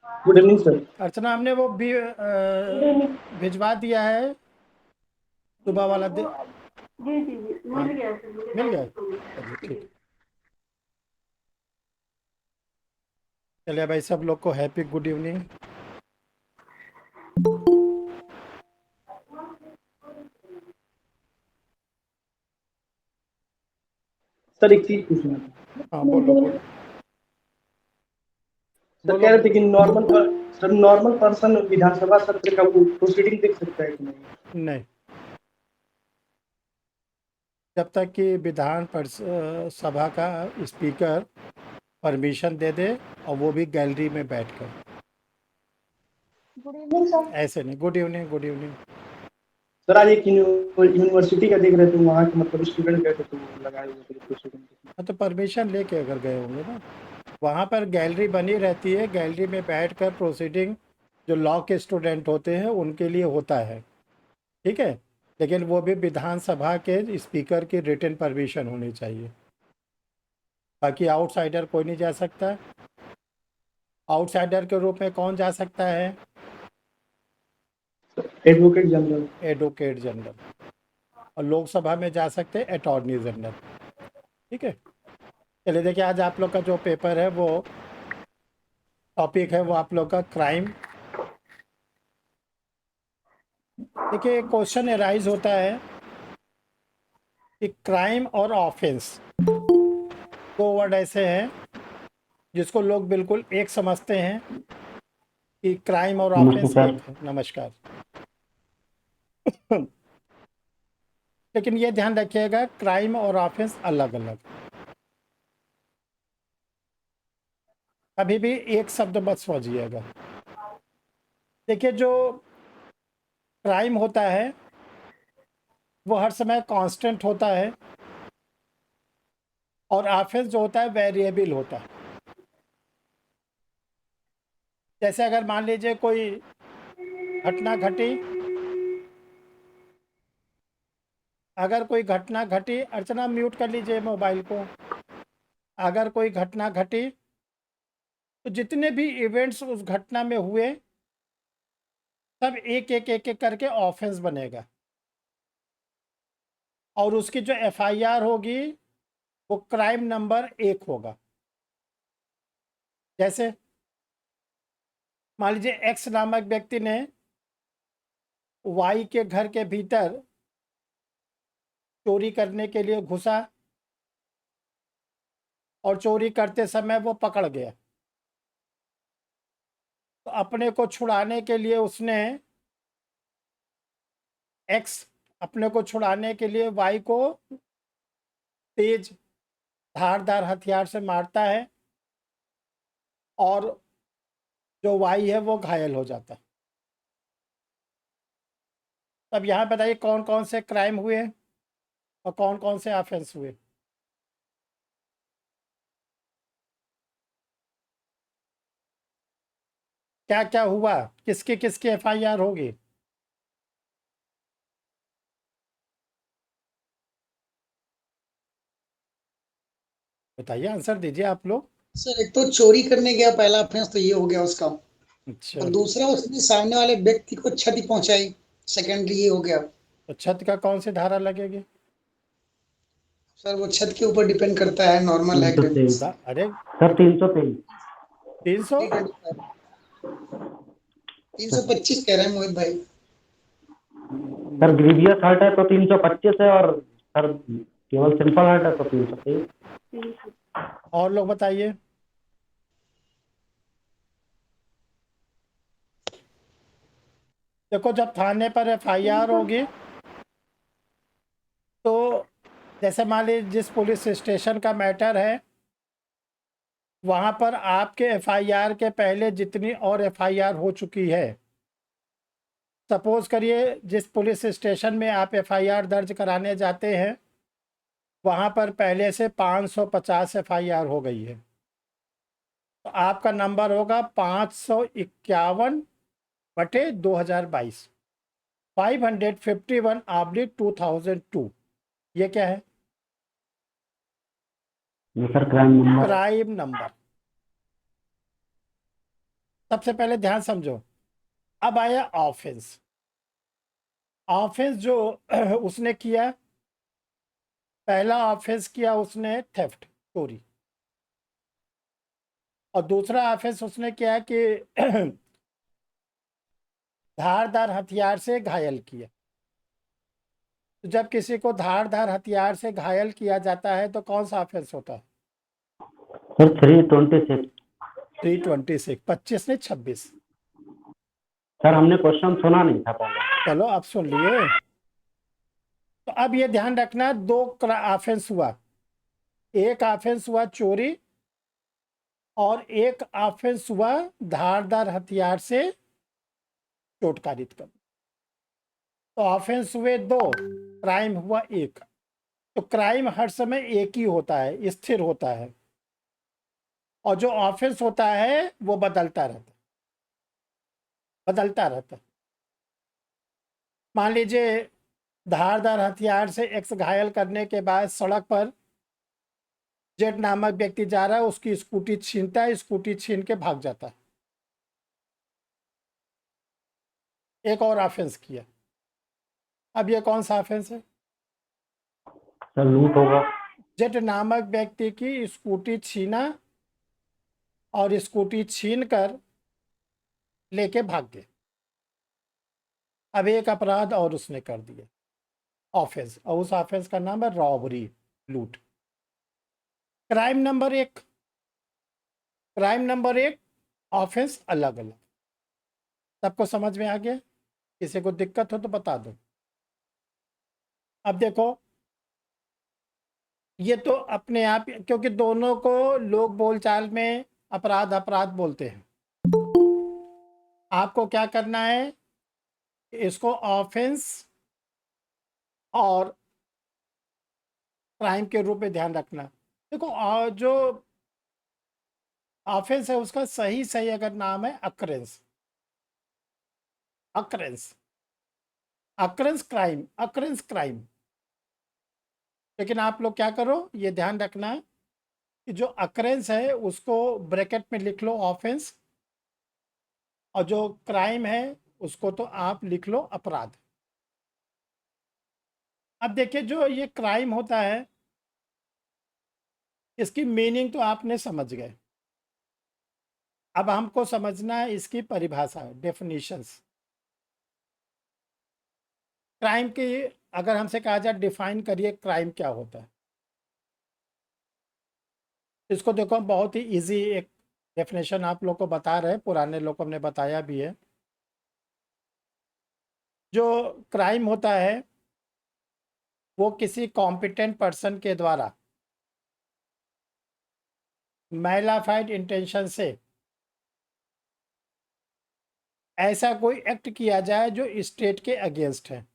Good evening sir. अर्चना, हमने वो भी भिजवा दिया है सुबह वाला जी जी जी, हाँ, मिल गया सर, मुझे मिल थैंक गया। यू सो चलिए मच ठीक जी। है। चलिए भाई, सब लोग को हैप्पी गुड इवनिंग। सर एक चीज पूछना था। हाँ, बोलो बोलो सर बोलो कह रहे थे बोलो। कि सर नॉर्मल पर्सन विधानसभा सत्र का वो प्रोसीडिंग देख सकता है कि नहीं? नहीं, जब तक कि सभा का स्पीकर परमिशन दे दे, और वो भी गैलरी में बैठकर। Good evening sir. ऐसे नहीं। Good evening, good evening. Sir आज एक यूनिवर्सिटी का देख रहे थे, वहाँ के मतलब स्टूडेंट गए थे तो वो लगाए हुए थे प्रोसीडिंग। हाँ, तो परमिशन लेके अगर गए होंगे ना, वहाँ पर गैलरी बनी रहती है। गैलरी में बैठकर प्रोसीडिंग जो लॉ के स्टूडेंट होते हैं उनके लिए होता है। ठीक है, लेकिन वो भी विधानसभा के स्पीकर की रिटन परमिशन होनी चाहिए। बाकी आउटसाइडर कोई नहीं जा सकता। आउटसाइडर के रूप में कौन जा सकता है? Advocate general. Advocate general. और लोकसभा में जा सकते हैं अटॉर्नी जनरल। ठीक है। चलिए देखिए, आज आप लोग का जो पेपर है वो टॉपिक है वो आप लोग का क्राइम। देखिए, क्वेश्चन एराइज होता है कि क्राइम और ऑफेंस, दो वर्ड ऐसे हैं जिसको लोग बिल्कुल एक समझते हैं कि क्राइम और नमस्ते ऑफेंस सर। एक है। नमस्कार। लेकिन ये ध्यान रखिएगा, क्राइम और ऑफेंस अलग अलग। कभी भी एक शब्द मत समझिएगा। देखिए, जो क्राइम होता है वो हर समय कांस्टेंट होता है, और ऑफेंस जो होता है वेरिएबल होता है। जैसे अगर मान लीजिए कोई घटना घटी, अगर कोई घटना घटी, अर्चना म्यूट कर लीजिए मोबाइल को। अगर कोई घटना घटी तो जितने भी इवेंट्स उस घटना में हुए, सब एक एक एक एक करके ऑफेंस बनेगा। और उसकी जो एफआईआर होगी वो क्राइम नंबर 1 होगा। जैसे मान लीजिए एक्स नामक व्यक्ति ने वाई के घर के भीतर चोरी करने के लिए घुसा, और चोरी करते समय वो पकड़ गया। तो अपने को छुड़ाने के लिए उसने एक्स अपने को छुड़ाने के लिए वाई को तेज धारदार हथियार से मारता है, और जो वाई है वो घायल हो जाता है। तब यहाँ बताइए कौन कौन से क्राइम हुए और कौन कौन से ऑफेंस हुए। क्या क्या हुआ, किसकी किसकी एफआईआर होगी? बताइए, आंसर दीजिए आप लोग। सर एक तो चोरी करने गया, पहला ऑफेंस तो ये हो गया उसका। अच्छा, और दूसरा उसने सामने वाले व्यक्ति को क्षति पहुंचाई, सेकेंडली ये हो गया। तो छत का कौन सी धारा लगेगी? सर वो छत के ऊपर डिपेंड करता है, नॉर्मल तीन है सौ क्रिमिनल्स। तेईस अरे, सर 323। 300। 325 कह रहे हैं मोहित भाई। सर ग्रीवियस हर्ट है तो 325 है, और सर केवल सिंपल हर्ट है तो 323। और लोग बताइए। देखो, जब थाने पर एफआईआर होगी तो जैसे मान लीजिए जिस पुलिस स्टेशन का मैटर है, वहाँ पर आपके एफआईआर के पहले जितनी और एफआईआर हो चुकी है, सपोज करिए जिस पुलिस स्टेशन में आप एफआईआर दर्ज कराने जाते हैं वहाँ पर पहले से 550 एफआईआर हो गई है, तो आपका नंबर होगा 551/2022, 551/2002। ये क्या है? ये सर क्राइम नंबर है। Crime number. सबसे पहले ध्यान समझो। अब आया ऑफेंस। ऑफेंस जो उसने किया, पहला ऑफेंस किया उसने थेफ्ट, चोरी, और दूसरा ऑफेंस उसने किया कि धारदार हथियार से घायल किया। तो जब किसी को धारदार हथियार से घायल किया जाता है तो कौन सा ऑफेंस होता है? सर 326। 326, 25 नहीं 26। सर हमने क्वेश्चन सुना नहीं था पहले। चलो अब सुन लिए। तो अब ये ध्यान रखना, दो ऑफेंस हुआ। एक ऑफेंस हुआ चोरी और एक ऑफेंस हुआ धारदार हथियार से चोट कारित कर। तो ऑफेंस हुए दो, क्राइम हुआ एक। तो क्राइम हर समय एक ही होता है, स्थिर होता है, और जो ऑफेंस होता है वो बदलता रहता है, बदलता रहता है। मान लीजिए धारदार हथियार से एक्स घायल करने के बाद सड़क पर जेड नामक व्यक्ति जा रहा है, उसकी स्कूटी छीनता है, स्कूटी छीन के भाग जाता है। एक और ऑफेंस किया। अब ये कौन सा ऑफेंस है? सर लूट होगा। जेड नामक व्यक्ति की स्कूटी छीना और स्कूटी छीन कर लेके भाग गए। अब एक अपराध और उसने कर दिया, ऑफेंस, और उस ऑफेंस का नाम है रॉबरी, लूट। क्राइम नंबर एक, क्राइम नंबर एक, ऑफेंस अलग अलग। सबको समझ में आ गया? किसी को दिक्कत हो तो बता दो। अब देखो, ये तो अपने आप, क्योंकि दोनों को लोग बोलचाल में अपराध अपराध बोलते हैं, आपको क्या करना है, इसको ऑफेंस और क्राइम के रूप में ध्यान रखना। देखो, जो ऑफेंस है उसका सही सही अगर नाम है अक्रेंस, अक्रेंस, अक्रेंस क्राइम, अक्रेंस क्राइम। लेकिन आप लोग क्या करो, ये ध्यान रखना कि जो अक्रेंस है उसको ब्रैकेट में लिख लो ऑफेंस, और जो क्राइम है उसको तो आप लिख लो अपराध। अब देखिए, जो ये क्राइम होता है इसकी मीनिंग तो आपने समझ गए। अब हमको समझना है इसकी परिभाषा, डेफिनेशंस। क्राइम की अगर हमसे कहा जाए डिफाइन करिए क्राइम क्या होता है, इसको देखो हम बहुत ही इजी एक डेफिनेशन आप लोग को बता रहे हैं, पुराने लोग को हमने बताया भी है। जो क्राइम होता है वो किसी कॉम्पिटेंट पर्सन के द्वारा मैलाफाइड इंटेंशन से ऐसा कोई एक्ट किया जाए जो स्टेट के अगेंस्ट है।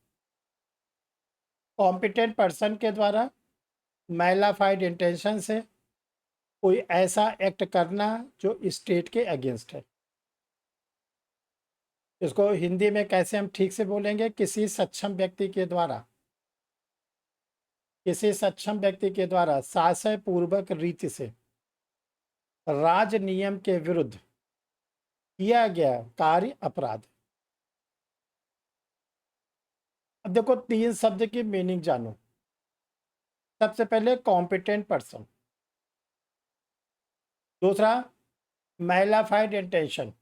कॉम्पिटेंट पर्सन के द्वारा मैलाफाइड इंटेंशन से कोई ऐसा एक्ट करना जो स्टेट के अगेंस्ट है। इसको हिंदी में कैसे हम ठीक से बोलेंगे, किसी सक्षम व्यक्ति के द्वारा, किसी सक्षम व्यक्ति के द्वारा शासन पूर्वक रीति से राज नियम के विरुद्ध किया गया कार्य अपराध। अब देखो, तीन शब्द की मीनिंग जानो। सबसे पहले कॉम्पिटेंट पर्सन, दूसरा मैलाफाइड इंटेंशन,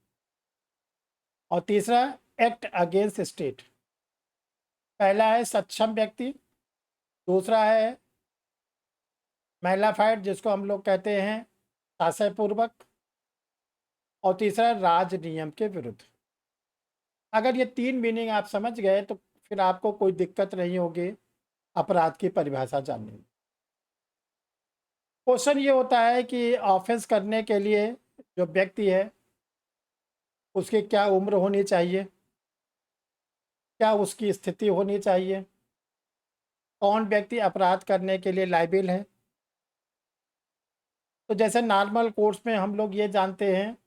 और तीसरा एक्ट अगेंस्ट स्टेट। पहला है सक्षम व्यक्ति, दूसरा है मैलाफाइड जिसको हम लोग कहते हैं शासनपूर्वक, और तीसरा राज नियम के विरुद्ध। अगर ये तीन मीनिंग आप समझ गए तो फिर आपको कोई दिक्कत नहीं होगी अपराध की परिभाषा जानने में। क्वेश्चन ये होता है कि ऑफेंस करने के लिए जो व्यक्ति है उसकी क्या उम्र होनी चाहिए, क्या उसकी स्थिति होनी चाहिए, कौन व्यक्ति अपराध करने के लिए लायबिल है। तो जैसे नॉर्मल कोर्स में हम लोग ये जानते हैं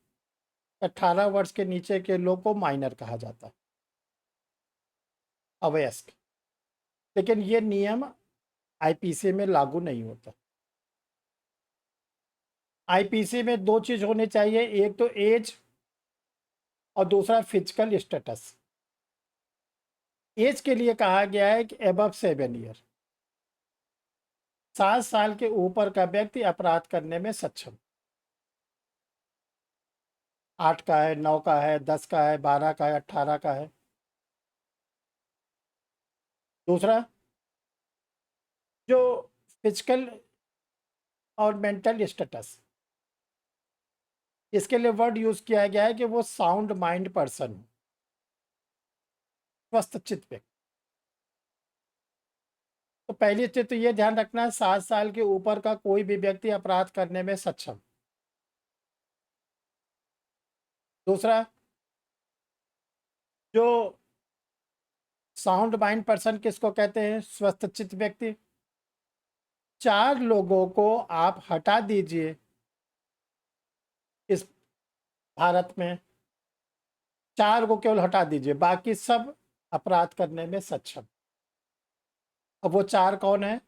18 वर्ष के नीचे के लोग को माइनर कहा जाता है, अवयस्क। लेकिन ये नियम आईपीसी में लागू नहीं होता। आईपीसी में दो चीज़ होनी चाहिए, एक तो एज और दूसरा फिजिकल स्टेटस। एज के लिए कहा गया है कि एबव 7 ईयर, 7 साल के ऊपर का व्यक्ति अपराध करने में सक्षम। 8 का है, 9 का है, 10 का है, 12 का है, 18 का है। दूसरा, जो फिजिकल और मेंटल स्टेटस, इसके लिए वर्ड यूज किया गया है कि वो साउंड माइंड पर्सन, स्वस्थ चित्त व्यक्ति। तो पहली चीज तो ये ध्यान रखना है, 7 साल के ऊपर का कोई भी व्यक्ति अपराध करने में सक्षम। दूसरा, जो साउंड माइंड पर्सन किसको कहते हैं? स्वस्थ चित्त व्यक्ति। 4 लोगों को आप हटा दीजिए इस भारत में, 4 को केवल हटा दीजिए, बाकी सब अपराध करने में सक्षम। अब वो 4 कौन है?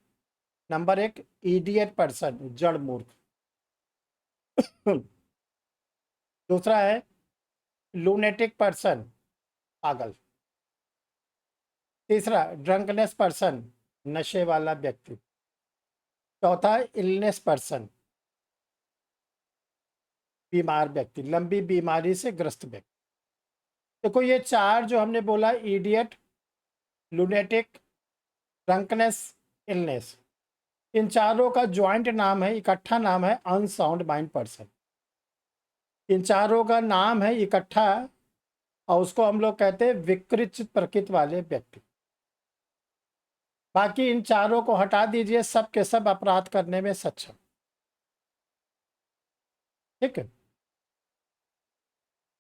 नंबर 1, इडियट पर्सन, जड़ मूर्ख। दूसरा है लूनेटिक पर्सन, पागल। तीसरा, ड्रंकनेस पर्सन, नशे वाला व्यक्ति। चौथा, इलनेस पर्सन, बीमार व्यक्ति, लंबी बीमारी से ग्रस्त व्यक्ति। देखो ये 4 जो हमने बोला, इडियट, लूनेटिक, ड्रंकनेस, इलनेस, इन चारों का ज्वाइंट नाम है, इकट्ठा नाम है अनसाउंड माइंड पर्सन। इन चारों का नाम है इकट्ठा, और उसको हम लोग कहते हैं विकृत प्रकृति वाले व्यक्ति। बाकी इन चारों को हटा दीजिए, सब के सब अपराध करने में सक्षम। ठीक है।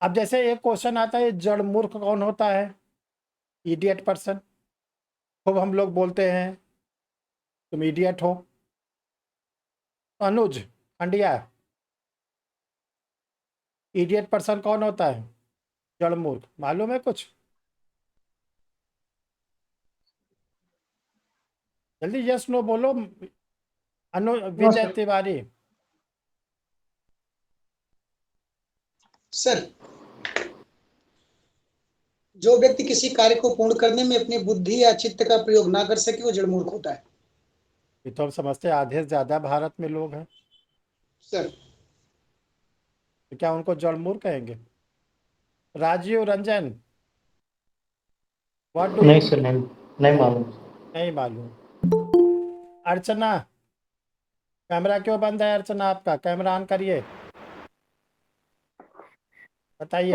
अब जैसे एक क्वेश्चन आता है, जड़ मूर्ख कौन होता है? Idiot person. खूब हम लोग बोलते हैं तुम इडियट हो। अनुज खंडिया, इडियट पर्सन कौन होता है? जड़ मूर्ख। मालूम है कुछ? जल्दी यस नो बोलो। विजय तिवारी। सर, जो व्यक्ति किसी कार्य को पूर्ण करने में अपनी बुद्धि या चित्त का प्रयोग ना कर सके वो जड़ मूर्ख होता है। ये तो हम समझते हैं आधे से ज्यादा भारत में लोग हैं, सर, तो क्या उनको जड़ मूर्ख कहेंगे? राजीव रंजन, व्हाट डू नहीं यू? सर, नहीं मालूम। नहीं मालूम। अर्चना, कैमरा क्यों बंद है? अर्चना आपका कैमरा ऑन करिए, बताइए।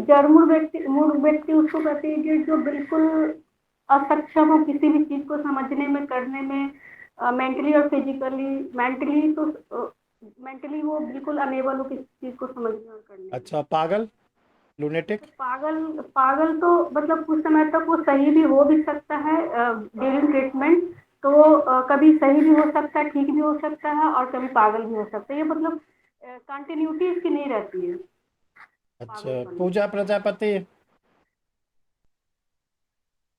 जड़ मूर्ख व्यक्ति उसको कहते हैं कि जो बिल्कुल असक्षम हो किसी भी चीज को समझने में, करने में, मेंटली और फिजिकली। मेंटली वो बिल्कुल अनेबल हो किसी चीज को समझने और करने में। अच्छा, पागल, लूनेटिक। पागल पागल तो मतलब कुछ समय तक वो सही भी हो भी सकता है ड्यूरिंग ट्रीटमेंट, तो कभी सही भी हो सकता है, ठीक भी हो सकता है, और कभी पागल भी हो सकता है। ये मतलब कंटिन्यूटी इसकी नहीं रहती है। अच्छा, पूजा प्रजापति,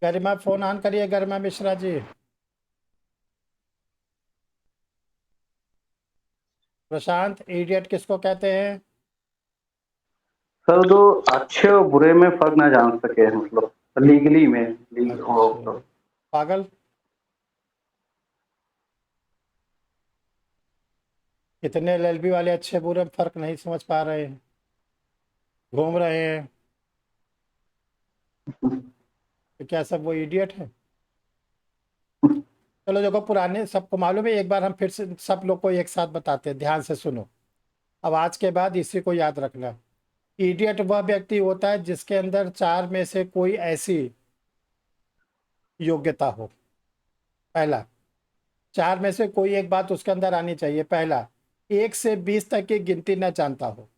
गरिमा फोन ऑन करिए, गरिमा मिश्रा जी। प्रशांत, इडियट किसको कहते हैं? सर जो अच्छे और बुरे में फर्क ना जान सके, मतलब लीगली में अच्छा, पागल। कितने एलएलबी वाले अच्छे बुरे में फर्क नहीं समझ पा रहे हैं, घूम रहे हैं, तो क्या सब वो इडियट है? चलो देखो, पुराने सबको मालूम है, एक बार हम फिर से सब लोग को एक साथ बताते हैं, ध्यान से सुनो। अब आज के बाद इसी को याद रखना। इडियट वह व्यक्ति होता है जिसके अंदर 4 में से कोई ऐसी योग्यता हो। पहला, 4 में से कोई एक बात उसके अंदर आनी चाहिए। पहला, 1 से 20 तक की गिनती न जानता हो।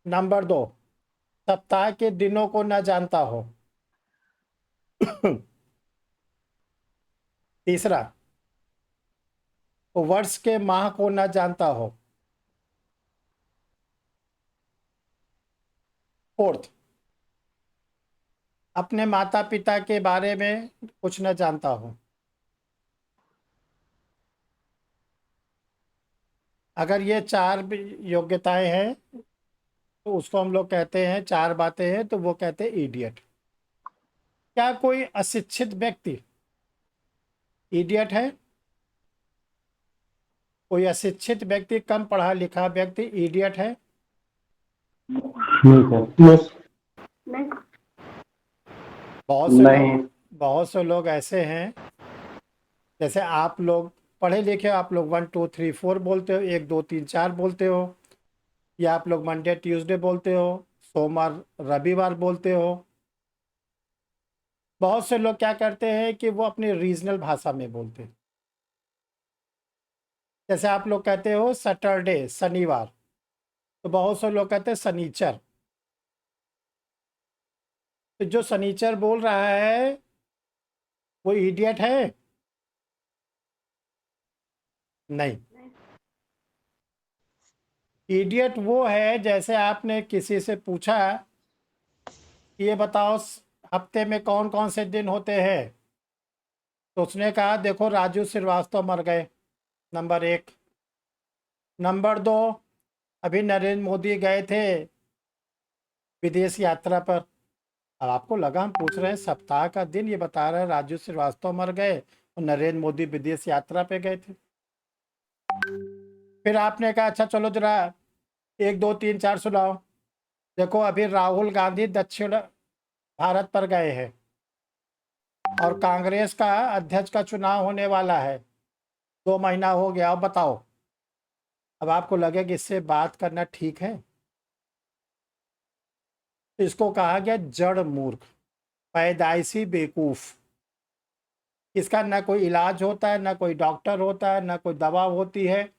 नंबर 2, सप्ताह के दिनों को न जानता हो। तीसरा, वर्ष के माह को न जानता हो। फोर्थ, अपने माता पिता के बारे में कुछ न जानता हो। अगर ये 4 योग्यताएं हैं तो उसको हम लोग कहते हैं, 4 बातें हैं तो वो कहते हैं इडियट। क्या कोई अशिक्षित व्यक्ति इडियट है? कोई अशिक्षित व्यक्ति, कम पढ़ा लिखा व्यक्ति इडियट है? नहीं सर। नहीं। नहीं। बहुत से लोग ऐसे हैं, जैसे आप लोग पढ़े लिखे, आप लोग 1 2 3 4 बोलते हो, 1 2 3 4 बोलते हो, या आप लोग मंडे ट्यूसडे बोलते हो, सोमवार रविवार बोलते हो। बहुत से लोग क्या करते हैं कि वो अपनी रीजनल भाषा में बोलते हैं। जैसे आप लोग कहते हो सैटरडे, शनिवार, तो बहुत से लोग कहते हैं शनिचर। तो जो शनिचर बोल रहा है वो इडियट है? नहीं। इडियट वो है, जैसे आपने किसी से पूछा कि ये बताओ हफ्ते में कौन कौन से दिन होते हैं, तो उसने कहा देखो राजू श्रीवास्तव मर गए, नंबर 1। नंबर 2, अभी नरेंद्र मोदी गए थे विदेश यात्रा पर। अब आपको लगा हम पूछ रहे हैं सप्ताह का दिन, ये बता रहे हैं राजू श्रीवास्तव मर गए और नरेंद्र मोदी विदेश यात्रा पे गए थे। फिर आपने कहा अच्छा चलो जरा 1 2 3 4 सुनाओ। देखो अभी राहुल गांधी दक्षिण भारत पर गए हैं और कांग्रेस का अध्यक्ष का चुनाव होने वाला है, 2 महीना हो गया। अब बताओ, अब आपको लगे कि इससे बात करना ठीक है? तो इसको कहा गया जड़ मूर्ख, पैदाइशी बेवकूफ। इसका ना कोई इलाज होता है, ना कोई डॉक्टर होता है, ना कोई दवा होती है,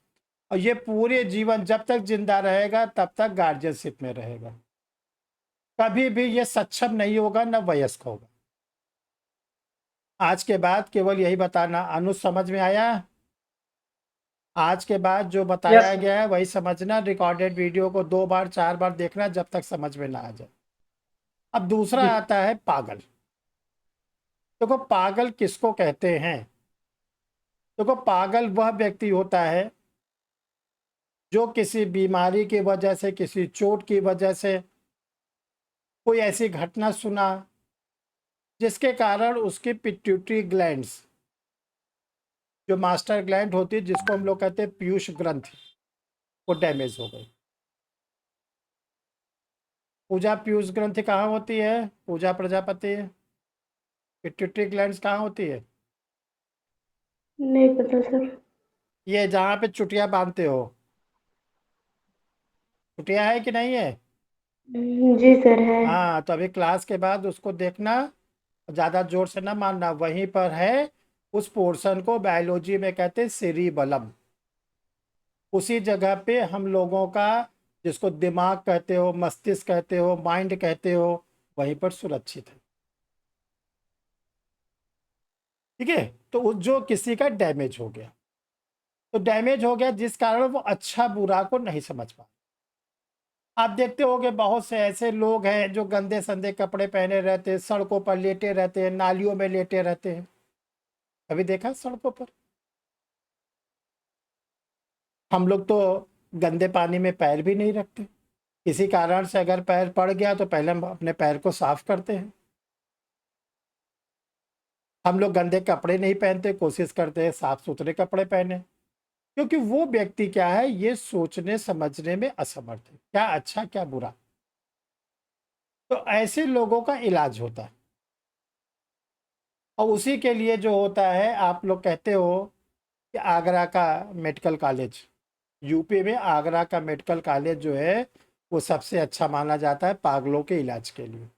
और ये पूरे जीवन जब तक जिंदा रहेगा तब तक गार्जियनशिप में रहेगा। कभी भी ये सक्षम नहीं होगा, ना वयस्क होगा। आज के बाद केवल यही बताना। अनुज समझ में आया? आज के बाद जो बताया Yes, गया है वही समझना। रिकॉर्डेड वीडियो को 2 बार 4 बार देखना जब तक समझ में ना आ जाए। अब दूसरा जी। आता है पागल। देखो पागल किसको कहते हैं? देखो पागल वह व्यक्ति होता है जो किसी बीमारी की वजह से, किसी चोट की वजह से, कोई ऐसी घटना सुना जिसके कारण उसकी पिट्यूटरी ग्लैंड्स, जो मास्टर ग्लैंड होती है जिसको हम लोग कहते हैं पीयूष ग्रंथि, वो डैमेज हो गई। पूजा पीयूष ग्रंथि कहाँ होती है? पूजा प्रजापति। पिट्यूटरी ग्लैंड्स कहाँ होती है? नहीं पता सर। ये जहाँ पे चुटिया बांधते हो, चुटिया है कि नहीं है? जी सर है। हाँ, तो अभी क्लास के बाद उसको देखना, ज़्यादा जोर से ना मारना, वहीं पर है। उस पोर्शन को बायोलॉजी में कहते हैं सेरिबलम। उसी जगह पे हम लोगों का, जिसको दिमाग कहते हो, मस्तिष्क कहते हो, माइंड कहते हो, वहीं पर सुरक्षित है। ठीक है? तो जो किसी का डैमेज हो गया, तो डैमेज हो गया जिस कारण वो अच्छा बुरा को नहीं समझ पा। आप देखते होंगे बहुत से ऐसे लोग हैं जो गंदे संदे कपड़े पहने रहते हैं, सड़कों पर लेटे रहते हैं, नालियों में लेटे रहते हैं। कभी देखा सड़कों पर? हम लोग तो गंदे पानी में पैर भी नहीं रखते। किसी कारण से अगर पैर पड़ गया तो पहले हम अपने पैर को साफ करते हैं। हम लोग गंदे कपड़े नहीं पहनते, कोशिश करते हैं साफ सुथरे कपड़े पहने, क्योंकि वो व्यक्ति क्या है, ये सोचने समझने में असमर्थ है, क्या अच्छा क्या बुरा। तो ऐसे लोगों का इलाज होता है, और उसी के लिए जो होता है, आप लोग कहते हो कि आगरा का मेडिकल कॉलेज, यूपी में आगरा का मेडिकल कॉलेज जो है वो सबसे अच्छा माना जाता है पागलों के इलाज के लिए।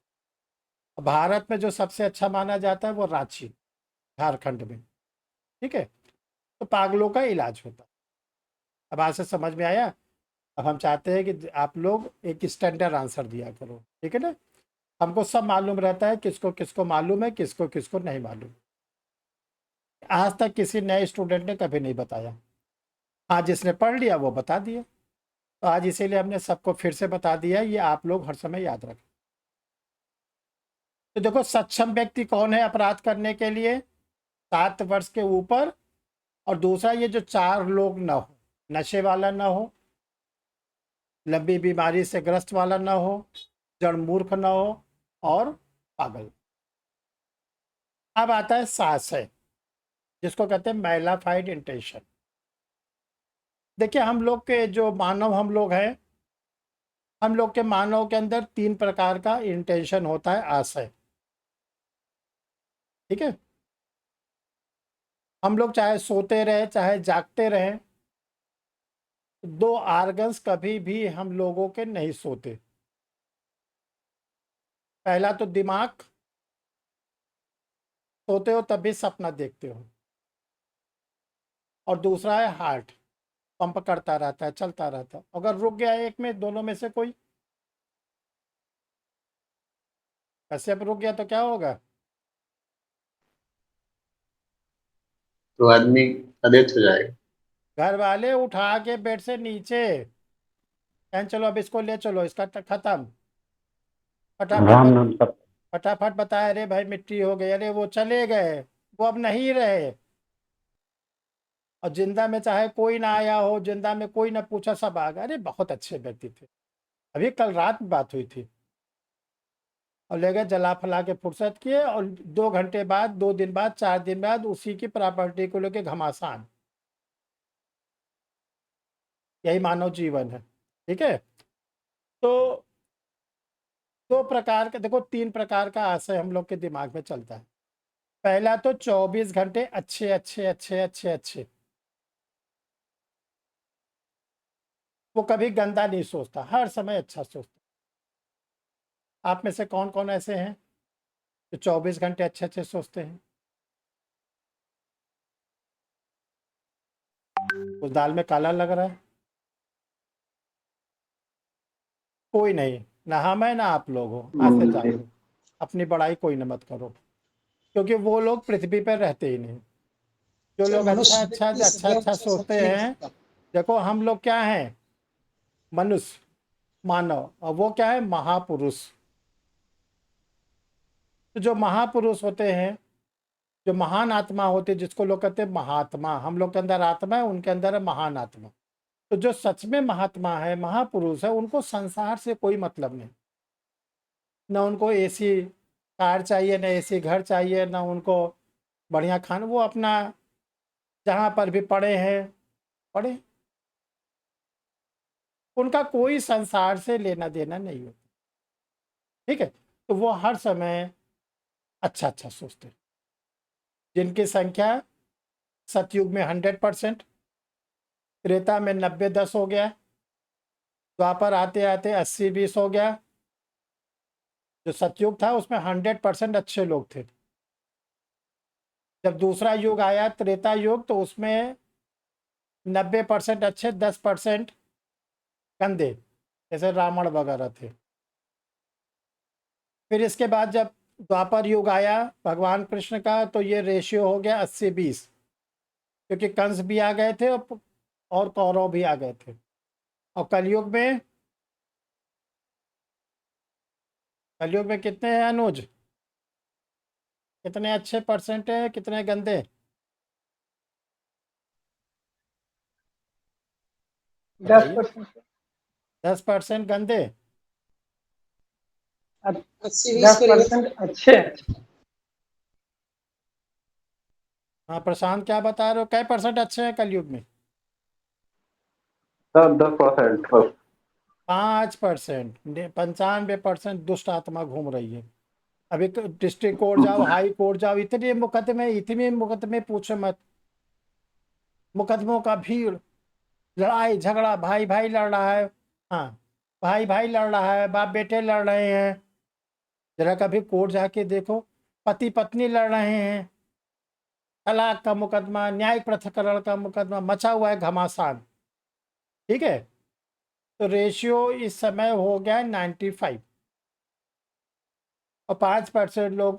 भारत में जो सबसे अच्छा माना जाता है वो रांची, झारखंड में। ठीक है? तो पागलों का इलाज होता है। अब आज से समझ में आया? अब हम चाहते हैं कि आप लोग एक स्टैंडर्ड आंसर दिया करो, ठीक है ना? हमको सब मालूम रहता है, किसको किसको मालूम है, किसको किसको नहीं मालूम। आज तक किसी नए स्टूडेंट ने कभी नहीं बताया। हाँ, जिसने पढ़ लिया वो बता दिया। तो आज इसीलिए हमने सबको फिर से बता दिया, ये आप लोग हर समय याद रखें। तो देखो सक्षम व्यक्ति कौन है अपराध करने के लिए? 7 वर्ष के ऊपर, और दूसरा ये जो 4 लोग ना हो, नशे वाला ना हो, लंबी बीमारी से ग्रस्त वाला ना हो, जड़ मूर्ख ना हो और पागल। अब आता है सास है, जिसको कहते हैं मैलाफाइड इंटेंशन। देखिए हम लोग के जो मानव हम लोग हैं, हम लोग के मानव के अंदर 3 प्रकार का इंटेंशन होता है, आशय। ठीक है, हम लोग चाहे सोते रहे चाहे जागते रहें, 2 आर्गन्स कभी भी हम लोगों के नहीं सोते। पहला तो दिमाग, सोते हो तब भी सपना देखते हो, और दूसरा है हार्ट, पंप करता रहता है, चलता रहता है। अगर रुक गया एक में, दोनों में से कोई, कश्यप रुक गया तो क्या होगा? तो आदमी अदेत हो जाएगा। घर वाले उठा के बेड से नीचे, कहन चलो अब इसको ले चलो, इसका खत्म, राम फटाफट नाम तक। फटाफट बताया, अरे भाई मिट्टी हो गई, अरे वो चले गए, वो अब नहीं रहे। और जिंदा में चाहे कोई ना आया हो, जिंदा में कोई ना पूछा, सब आ गए, अरे बहुत अच्छे व्यक्ति थे, अभी कल रात में बात हुई थी, और ले गए जला फला के फुर्सत किए, और 2 घंटे बाद, 2 दिन बाद, 4 दिन बाद उसी की प्रॉपर्टी को लेके घमासान। यही मानव जीवन है। ठीक है, तो 2 प्रकार का, देखो 3 प्रकार का आशय हम लोग के दिमाग में चलता है। पहला तो 24 घंटे अच्छे अच्छे अच्छे अच्छे अच्छे, वो कभी गंदा नहीं सोचता, हर समय अच्छा सोचता। आप में से कौन कौन ऐसे हैं जो 24 घंटे अच्छे अच्छे सोचते हैं? उस दाल में काला लग रहा है। कोई नहीं, ना हम है ना आप लोग हो, आज से जान लो, अपनी बड़ाई कोई न मत करो, क्योंकि वो लोग पृथ्वी पर रहते ही नहीं। जो सर लोग अच्छा मनुष्य अच्छा व्यक्ति अच्छा अच्छा सदैव सोचते सच्चाई हैं, देखो हम लोग क्या हैं, मनुष्य, मानव, और वो क्या है, महापुरुष। तो जो महापुरुष होते हैं, जो महान आत्मा होती है, जिसको लोग कहते हैं महात्मा, हम लोग के अंदर आत्मा है, उनके अंदर है महान आत्मा। तो जो सच में महात्मा है, महापुरुष है, उनको संसार से कोई मतलब नहीं, ना उनको एसी कार चाहिए, ना एसी घर चाहिए, ना उनको बढ़िया खाना, वो अपना जहाँ पर भी पड़े हैं पड़े, उनका कोई संसार से लेना देना नहीं होता। ठीक है, तो वो हर समय अच्छा अच्छा सोचते हैं, जिनकी संख्या सतयुग में 100%, त्रेता में 90-10 हो गया, द्वापर आते आते 80-20 हो गया। जो सतयुग था उसमें 100% अच्छे लोग थे। जब दूसरा युग आया, त्रेता युग, तो उसमें 90% अच्छे, 10% गंदे, जैसे रावण वगैरह थे। फिर इसके बाद जब द्वापर युग आया भगवान कृष्ण का, तो ये रेशियो हो गया 80-20, क्योंकि कंस भी आ गए थे और कौरव भी आ गए थे। और कलयुग में कितने हैं अनुज, कितने अच्छे परसेंट है, कितने गंदे? 10%। 10% गंदे। 80-20 10% अच्छे हैं। हाँ प्रशांत, क्या बता रहे हो, क्या परसेंट अच्छे हैं कलयुग में? सर 10% बस। 5%, 95% दुष्ट आत्मा घूम रही है। अभी डिस्ट्रिक्ट कोर्ट जाओ, हाई कोर्ट जाओ, इतने मुकदमे पूछो मत, मुकदमों का भीड़, लड़ाई झगड़ा, भाई भाई लड़ रहा है, हाँ भाई भाई लड़ रहा है, बाप बेटे लड़ रहे हैं। जरा कभी कोर्ट जाके देखो, पति पत्नी लड़ रहे हैं, तलाक का मुकदमा, न्यायिक पृथक्करण का मुकदमा, मचा हुआ है घमासान। ठीक है, तो रेशियो इस समय हो गया 95, और 5% लोग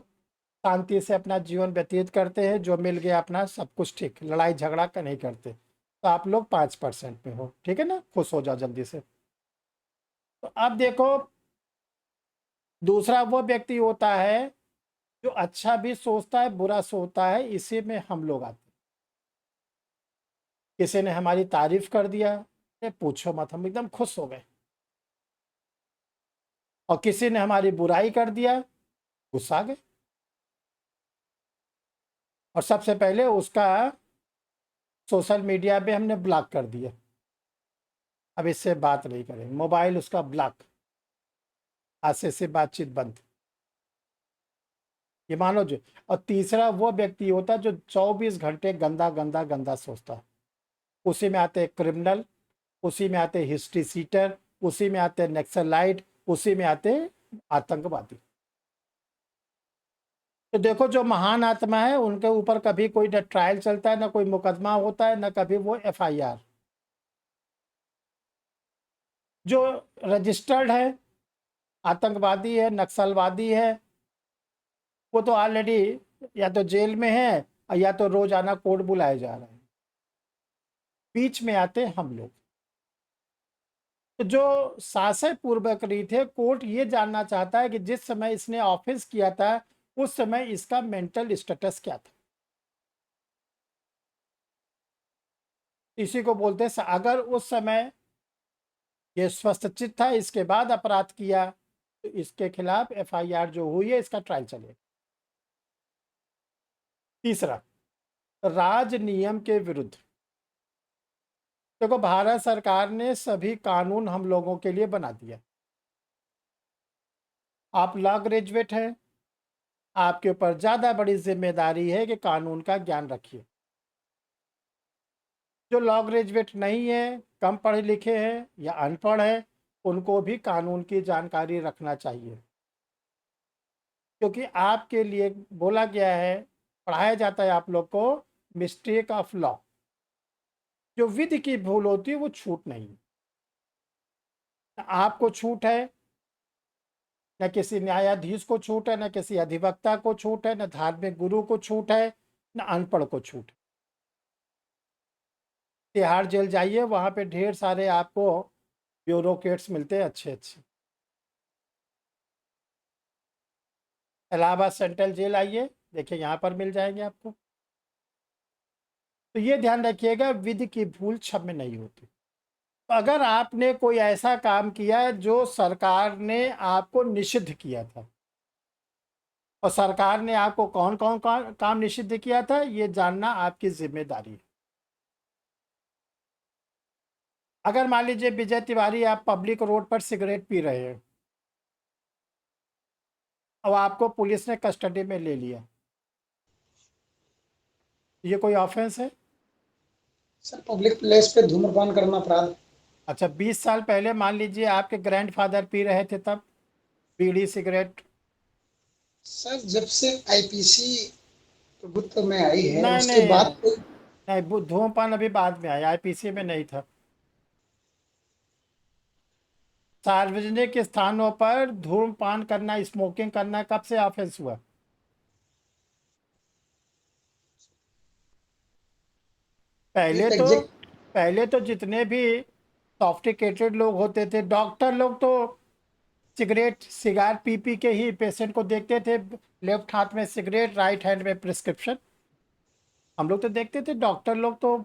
शांति से अपना जीवन व्यतीत करते हैं, जो मिल गया अपना सब कुछ ठीक, लड़ाई झगड़ा का नहीं करते। तो आप लोग 5% में हो, ठीक है ना, खुश हो जाओ जल्दी से। तो अब देखो, दूसरा वो व्यक्ति होता है जो अच्छा भी सोचता है बुरा सोचता है, इसी में हम लोग आते हैं। किसी ने हमारी तारीफ कर दिया, अरे पूछो मत, हम एकदम खुश हो गए। और किसी ने हमारी बुराई कर दिया, गुस्सा आ गए। और सबसे पहले उसका सोशल मीडिया पे हमने ब्लॉक कर दिया, अब इससे बात नहीं करेंगे, मोबाइल उसका ब्लॉक, आज से बातचीत बंद। ये मानो जो। और तीसरा वो व्यक्ति होता है जो 24 घंटे गंदा गंदा गंदा सोचता है। उसी में आते क्रिमिनल, उसी में आते हिस्ट्री सीटर, उसी में आते नक्सलाइट, उसी में आते आतंकवादी। तो देखो, जो महान आत्मा है उनके ऊपर कभी कोई न ट्रायल चलता है, ना कोई मुकदमा होता है, ना कभी वो FIR। जो रजिस्टर्ड है, आतंकवादी है, नक्सलवादी है, वो तो ऑलरेडी या तो जेल में है या तो रोजाना कोर्ट बुलाए जा रहे हैं। बीच में आते हम लोग। तो जो शासन पूर्वक रीत है, कोर्ट ये जानना चाहता है कि जिस समय इसने ऑफेंस किया था उस समय इसका मेंटल स्टेटस क्या था। इसी को बोलते हैं, अगर उस समय ये स्वस्थ चित्त था, इसके बाद अपराध किया, तो इसके खिलाफ FIR जो हुई है, इसका ट्रायल चलेगा। तीसरा, राज नियम के विरुद्ध। देखो, भारत सरकार ने सभी कानून हम लोगों के लिए बना दिया। आप लॉ ग्रेजुएट हैं, आपके ऊपर ज़्यादा बड़ी जिम्मेदारी है कि कानून का ज्ञान रखिए। जो लॉ ग्रेजुएट नहीं है, कम पढ़े लिखे हैं या अनपढ़ है, उनको भी कानून की जानकारी रखना चाहिए। क्योंकि आपके लिए बोला गया है, पढ़ाया जाता है आप लोग को, मिस्टेक ऑफ लॉ। जो विधि की भूल होती है वो छूट नहीं है। आपको छूट है, न किसी न्यायाधीश को छूट है, न किसी अधिवक्ता को छूट है, न धार्मिक गुरु को छूट है, न अनपढ़ को छूट है। तिहाड़ जेल जाइए, वहां पे ढेर सारे आपको ब्यूरोक्रेट्स मिलते हैं अच्छे अच्छे। इलाहाबाद सेंट्रल जेल आइए, देखिए यहाँ पर मिल जाएंगे आपको। तो ये ध्यान रखिएगा, विधि की भूल क्षम्य नहीं होती। तो अगर आपने कोई ऐसा काम किया है जो सरकार ने आपको निषिद्ध किया था, और सरकार ने आपको कौन कौन काम निषिद्ध किया था, ये जानना आपकी जिम्मेदारी है। अगर मान लीजिए विजय तिवारी, आप पब्लिक रोड पर सिगरेट पी रहे हैं, अब आपको पुलिस ने कस्टडी में ले लिया, ये कोई ऑफेंस है? सर, पब्लिक प्लेस पे धूम्रपान करना अपराध। अच्छा, 20 साल पहले मान लीजिए आपके ग्रैंडफादर पी रहे थे, तब बीड़ी सिगरेट? सर, जब से IPC प्रभुत्व में आई है नहीं उसके बाद नहीं, धूमपान अभी बाद में आया, IPC में नहीं था। सार्वजनिक स्थानों पर धूम्रपान करना, स्मोकिंग करना कब से ऑफेंस हुआ? पहले तो जितने भी सॉफ्टिकेटेड लोग होते थे, डॉक्टर लोग तो सिगरेट सिगार पी पी के ही पेशेंट को देखते थे। लेफ्ट हाथ में सिगरेट, राइट हैंड में प्रिस्क्रिप्शन। हम लोग तो देखते थे, डॉक्टर लोग तो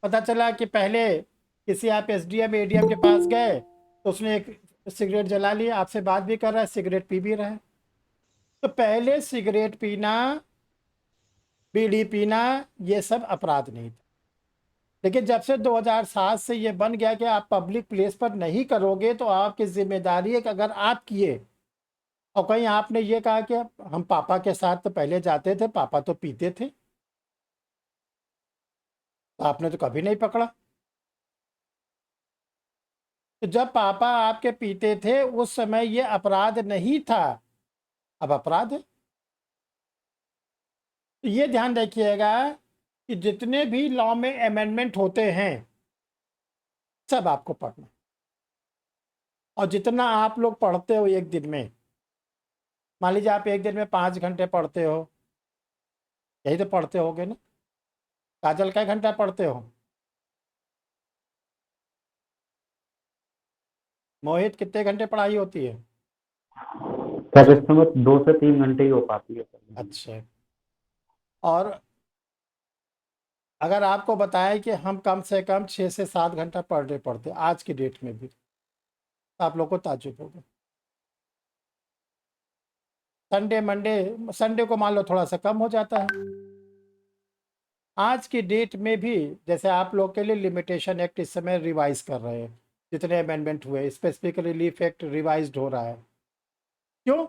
पता चला कि पहले किसी आप SDM ADM के पास गए तो उसने एक सिगरेट जला लिया, आपसे बात भी कर रहा है, सिगरेट पी भी रहा है। तो पहले सिगरेट पीना, बीड़ी पीना, ये सब अपराध नहीं था। लेकिन जब से 2007 से ये बन गया कि आप पब्लिक प्लेस पर नहीं करोगे, तो आपकी जिम्मेदारी है कि अगर आप किए, और कहीं आपने ये कहा कि हम पापा के साथ तो पहले जाते थे, पापा तो पीते थे, तो आपने तो कभी नहीं पकड़ा। तो जब पापा आपके पीते थे उस समय ये अपराध नहीं था, अब अपराध है। तो ये ध्यान रखिएगा कि जितने भी लॉ में अमेंडमेंट होते हैं सब आपको पढ़ना, और जितना आप लोग पढ़ते हो एक दिन में, मान लीजिए आप एक दिन में 5 घंटे पढ़ते हो, यही तो पढ़ते होगे ना? काजल क्या घंटा पढ़ते हो? मोहित, कितने घंटे पढ़ाई होती है? सर इस समय 2 से 3 घंटे ही हो पाती है सर। अच्छा, और अगर आपको बताएं कि हम कम से कम 6 से 7 घंटा पर डे पढ़ते आज की डेट में भी, तो आप लोग को ताज्जुब होगा। संडे मंडे, संडे को मान लो थोड़ा सा कम हो जाता है। आज की डेट में भी जैसे आप लोग के लिए लिमिटेशन एक्ट इस समय रिवाइज कर रहे हैं, जितने अमेंडमेंट हुए स्पेसिफिक रिलीफ एक्ट रिवाइज हो रहा है। क्यों?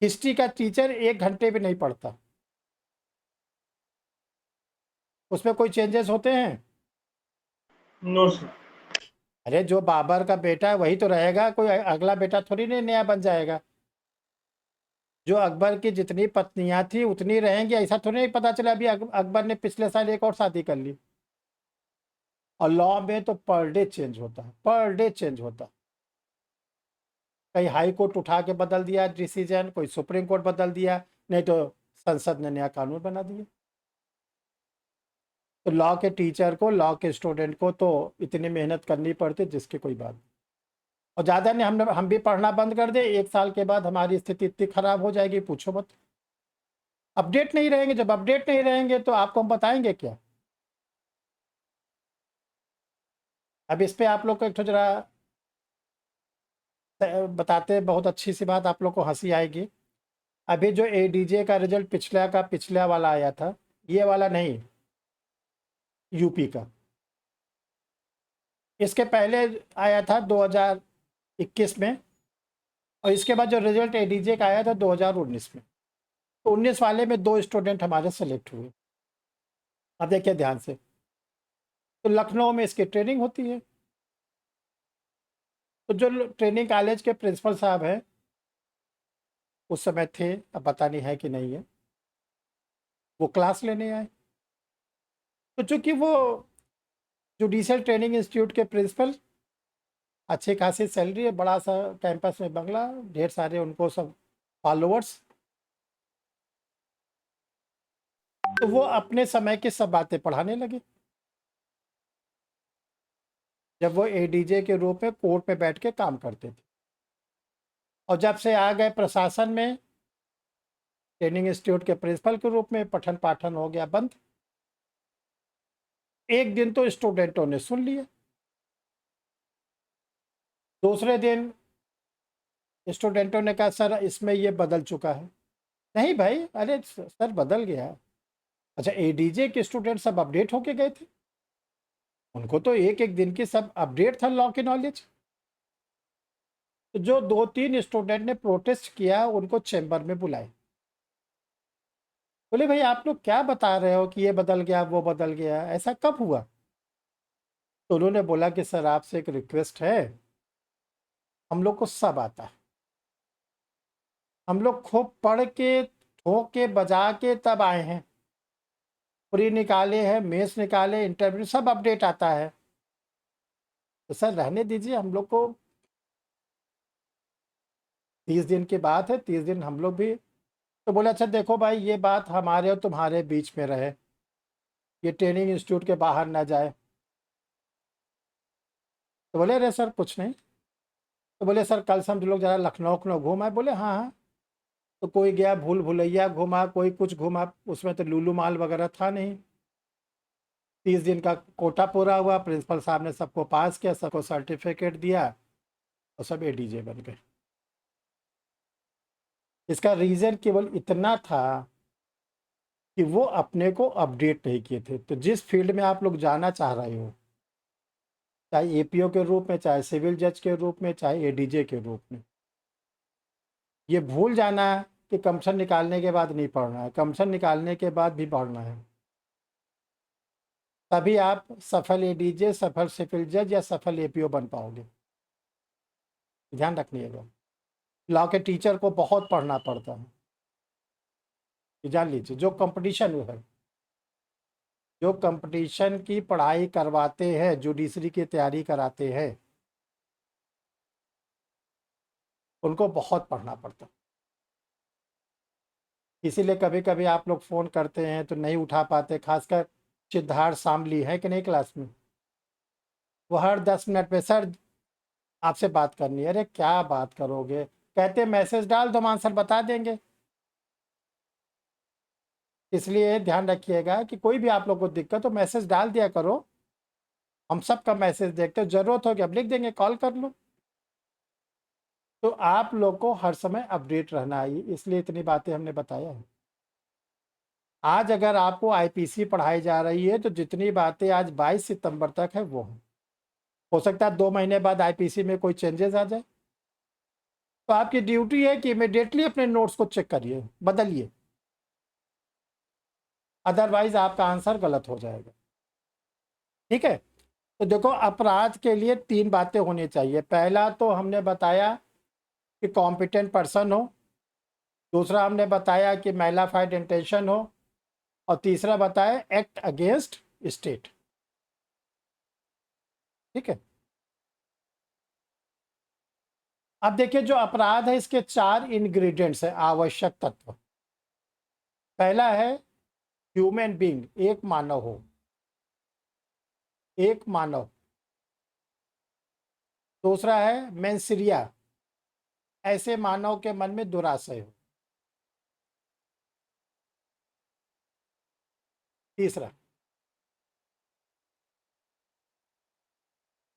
हिस्ट्री का टीचर 1 घंटे भी नहीं पढ़ता, उसमें कोई चेंजेस होते हैं? No sir. अरे जो बाबर का बेटा है वही तो रहेगा, कोई अगला बेटा थोड़ी नहीं नया बन जाएगा। जो अकबर की जितनी पत्नियां थी उतनी रहेंगी, ऐसा थोड़ी नहीं पता चला अभी अकबर ने पिछले साल एक और शादी कर ली। और लॉ में तो पर डे चेंज होता है, पर डे चेंज होता है। कहीं हाई कोर्ट उठा के बदल दिया डिसीजन, कोई सुप्रीम कोर्ट बदल दिया, नहीं तो संसद ने नया कानून बना दिया। तो लॉ के टीचर को, लॉ के स्टूडेंट को तो इतनी मेहनत करनी पड़ती जिसकी कोई बात नहीं। और ज़्यादा नहीं, हम भी पढ़ना बंद कर दे, 1 साल के बाद हमारी स्थिति इतनी खराब हो जाएगी पूछो मत। अपडेट नहीं रहेंगे, जब अपडेट नहीं रहेंगे तो आपको हम बताएंगे क्या। अब इस पे आप लोग को एक तो जरा बताते हैं, बहुत अच्छी सी बात, आप लोग को हंसी आएगी। अभी जो एडीजे का रिजल्ट पिछला वाला आया था, ये वाला नहीं, यूपी का, इसके पहले आया था 2021 में, और इसके बाद जो रिजल्ट एडीजे का आया था 2019 में। तो 19 वाले में 2 स्टूडेंट हमारे सेलेक्ट हुए। अब देखिए ध्यान से, तो लखनऊ में इसकी ट्रेनिंग होती है। तो जो ट्रेनिंग कॉलेज के प्रिंसिपल साहब हैं उस समय थे, अब पता नहीं है कि नहीं है, वो क्लास लेने आए। तो चूंकि वो जुडिशियल ट्रेनिंग इंस्टीट्यूट के प्रिंसिपल, अच्छी खासी सैलरी है, बड़ा सा कैंपस में बंगला, ढेर सारे उनको सब फॉलोअर्स, तो वो अपने समय की सब बातें पढ़ाने लगे। जब वो एडीजे के रूप में कोर्ट में बैठ के काम करते थे, और जब से आ गए प्रशासन में, ट्रेनिंग इंस्टीट्यूट के प्रिंसिपल के रूप में, पठन पाठन हो गया बंद। एक दिन तो स्टूडेंटों ने सुन लिया, दूसरे दिन स्टूडेंटों ने कहा सर इसमें ये बदल चुका है। नहीं भाई, अरे सर बदल गया। अच्छा, एडीजे के स्टूडेंट सब अपडेट होके गए थे, उनको तो एक एक दिन की सब अपडेट था लॉ की नॉलेज। तो जो 2-3 स्टूडेंट ने प्रोटेस्ट किया उनको चैम्बर में बुलाए, बोले भाई आप लोग क्या बता रहे हो कि ये बदल गया वो बदल गया, ऐसा कब हुआ? तो उन्होंने बोला कि सर आपसे एक रिक्वेस्ट है, हम लोग को सब आता है, हम लोग खूब पढ़ के ठोक के बजा के तब आए हैं, प्री निकाले हैं, मेंस निकाले, इंटरव्यू सब अपडेट आता है, तो सर रहने दीजिए, हम लोग को 30 दिन की बात है, 30 दिन हम लोग भी। तो बोले अच्छा देखो भाई, ये बात हमारे और तुम्हारे बीच में रहे, ये ट्रेनिंग इंस्टीट्यूट के बाहर ना जाए। तो बोले अरे सर कुछ नहीं। तो बोले सर कल से हम लोग ज़रा लखनऊ घूमा। बोले हाँ हाँ। तो कोई गया भूल भुलैया घूमा, कोई कुछ घूमा, उसमें तो लूलू माल वगैरह था नहीं। 30 दिन का कोटा पूरा हुआ, प्रिंसिपल साहब ने सबको पास किया, सबको सर्टिफिकेट दिया, और सब एडीजे बन गए। इसका रीज़न केवल इतना था कि वो अपने को अपडेट नहीं किए थे। तो जिस फील्ड में आप लोग जाना चाह रहे हो, चाहे एपीओ के रूप में, चाहे सिविल जज के रूप में, चाहे एडीजे के रूप में, ये भूल जाना है कि कमीशन निकालने के बाद नहीं पढ़ना है, कमीशन निकालने के बाद भी पढ़ना है। तभी आप सफल एडीजे, सफल सिविल जज या सफल एपीओ बन पाओगे। ध्यान रखिएगा, लॉ के टीचर को बहुत पढ़ना पड़ता है। जान लीजिए, जो कंपटीशन है, जो कंपटीशन की पढ़ाई करवाते हैं, जुडिशरी की तैयारी कराते हैं, उनको बहुत पढ़ना पड़ता है। इसीलिए कभी कभी आप लोग फ़ोन करते हैं तो नहीं उठा पाते, खासकर सिद्धार्थ शामली है कि नहीं क्लास में, वो हर 10 मिनट पे सर आपसे बात करनी है। अरे क्या बात करोगे, कहते मैसेज डाल दो हम आंसर बता देंगे। इसलिए ध्यान रखिएगा कि कोई भी आप लोग को दिक्कत हो मैसेज डाल दिया करो, हम सबका मैसेज देखते हो, जरूरत होगी अब लिख देंगे, कॉल कर लो। तो आप लोग को हर समय अपडेट रहना है, इसलिए इतनी बातें हमने बताया है। आज अगर आपको आईपीसी पढ़ाई जा रही है तो जितनी बातें आज 22 सितंबर तक है वो है। हो सकता है 2 महीने बाद आईपीसी में कोई चेंजेस आ जाए, तो आपकी ड्यूटी है कि इमिडिएटली अपने नोट्स को चेक करिए, बदलिए, अदरवाइज आपका आंसर गलत हो जाएगा। ठीक है, तो देखो अपराध के लिए 3 बातें होनी चाहिए। पहला तो हमने बताया कि कॉम्पिटेंट पर्सन हो, दूसरा हमने बताया कि मैलाफाइड इंटेंशन हो, और तीसरा बताया एक्ट अगेंस्ट स्टेट। ठीक है, अब देखिए जो अपराध है इसके 4 इंग्रेडिएंट्स है, आवश्यक तत्व। पहला है ह्यूमन बीइंग, एक मानव हो, एक मानव। दूसरा है मेंसिरिया, ऐसे मानव के मन में दुराशय हो। तीसरा,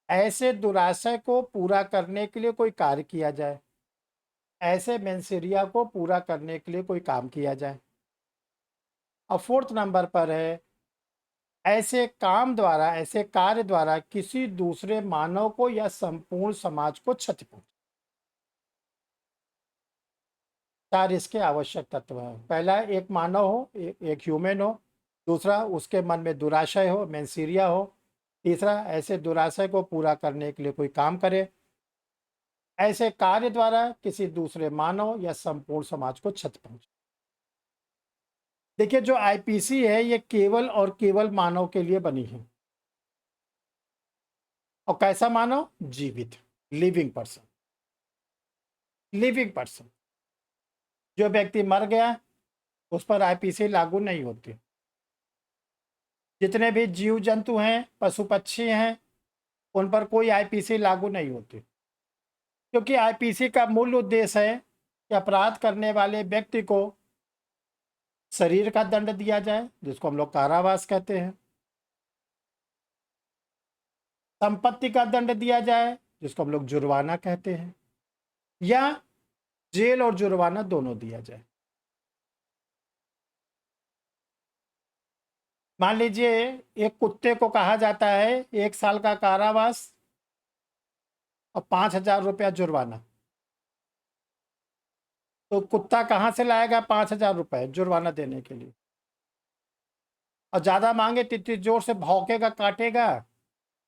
ऐसे दुराशय को पूरा करने के लिए कोई कार्य किया जाए, ऐसे मेंसिरिया को पूरा करने के लिए कोई काम किया जाए। और 4th नंबर पर है ऐसे काम द्वारा, ऐसे कार्य द्वारा किसी दूसरे मानव को या संपूर्ण समाज को क्षति पहुंचे। 4 इसके आवश्यक तत्व हैं। पहला एक मानव हो, एक ह्यूमन हो। दूसरा उसके मन में दुराशय हो, मेंसिरिया हो। तीसरा ऐसे दुराशय को पूरा करने के लिए कोई काम करे, ऐसे कार्य द्वारा किसी दूसरे मानव या संपूर्ण समाज को क्षति पहुंचे। देखिए जो आईपीसी है ये केवल और केवल मानव के लिए बनी है। और कैसा मानव? जीवित, लिविंग पर्सन। लिविंग पर्सन, जो व्यक्ति मर गया उस पर आईपीसी लागू नहीं होती। जितने भी जीव जंतु हैं, पशु पक्षी हैं, उन पर कोई आईपीसी लागू नहीं होती, क्योंकि आईपीसी का मूल उद्देश्य है कि अपराध करने वाले व्यक्ति को शरीर का दंड दिया जाए, जिसको हम लोग कारावास कहते हैं, संपत्ति का दंड दिया जाए, जिसको हम लोग जुर्माना कहते हैं, या जेल और जुर्माना दोनों दिया जाए। मान लीजिए एक कुत्ते को कहा जाता है 1 साल का कारावास और 5,000 रुपया जुर्माना, तो कुत्ता कहाँ से लाएगा 5,000 रुपये जुर्माना देने के लिए? और ज़्यादा मांगे तो इतनी जोर से भौंकेगा, काटेगा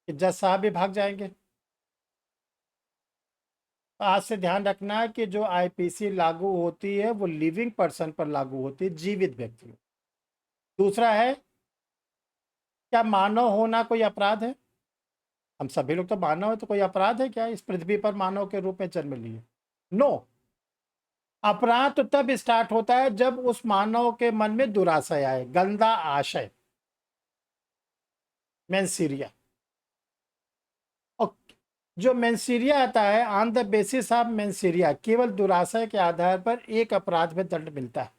कि जज साहब भी भाग जाएंगे। तो आज से ध्यान रखना कि जो आईपीसी लागू होती है वो लिविंग पर्सन पर लागू होती है, जीवित व्यक्ति। दूसरा है, क्या मानव होना कोई अपराध है? हम सभी लोग तो मानव है, तो कोई अपराध है क्या इस पृथ्वी पर मानव के रूप में जन्म लिए? नो। अपराध तो तब स्टार्ट होता है जब उस मानव के मन में दुराशय आए, गंदा आशय, मेंसिरिया। और जो मेंसिरिया आता है, ऑन द बेसिस ऑफ मेंसिरिया, केवल दुराशय के आधार पर एक अपराध में दंड मिलता है,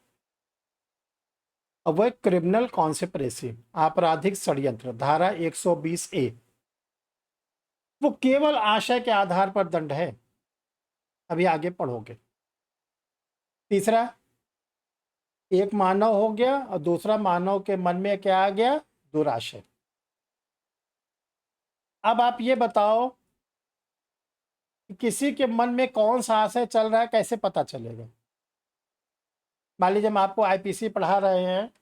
और वह क्रिमिनल कॉन्स्पिरेसी, आपराधिक षड्यंत्र, धारा 120A। वो केवल आशय के आधार पर दंड है, अभी आगे पढ़ोगे। तीसरा, एक मानव हो गया और दूसरा मानव के मन में क्या आ गया? दुराशय। अब आप ये बताओ कि किसी के मन में कौन सा आशय चल रहा है, कैसे पता चलेगा? मान लीजिए हम आपको आईपीसी पढ़ा रहे हैं,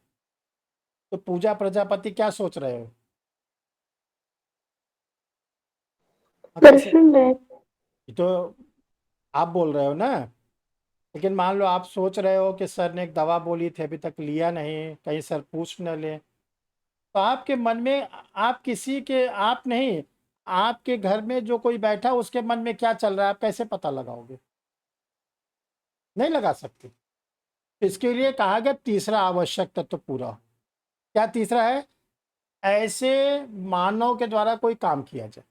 तो पूजा प्रजापति क्या सोच रहे हो? तो आप बोल रहे हो ना, लेकिन मान लो आप सोच रहे हो कि सर ने एक दवा बोली थी, अभी तक लिया नहीं, कहीं सर पूछ न ले। तो आपके मन में, आप किसी के, आप नहीं, आपके घर में जो कोई बैठा उसके मन में क्या चल रहा है आप कैसे पता लगाओगे? नहीं लगा सकते। इसके लिए कहा गया तीसरा आवश्यक तत्व पूरा। क्या तीसरा है? ऐसे मानव के द्वारा कोई काम किया जाए।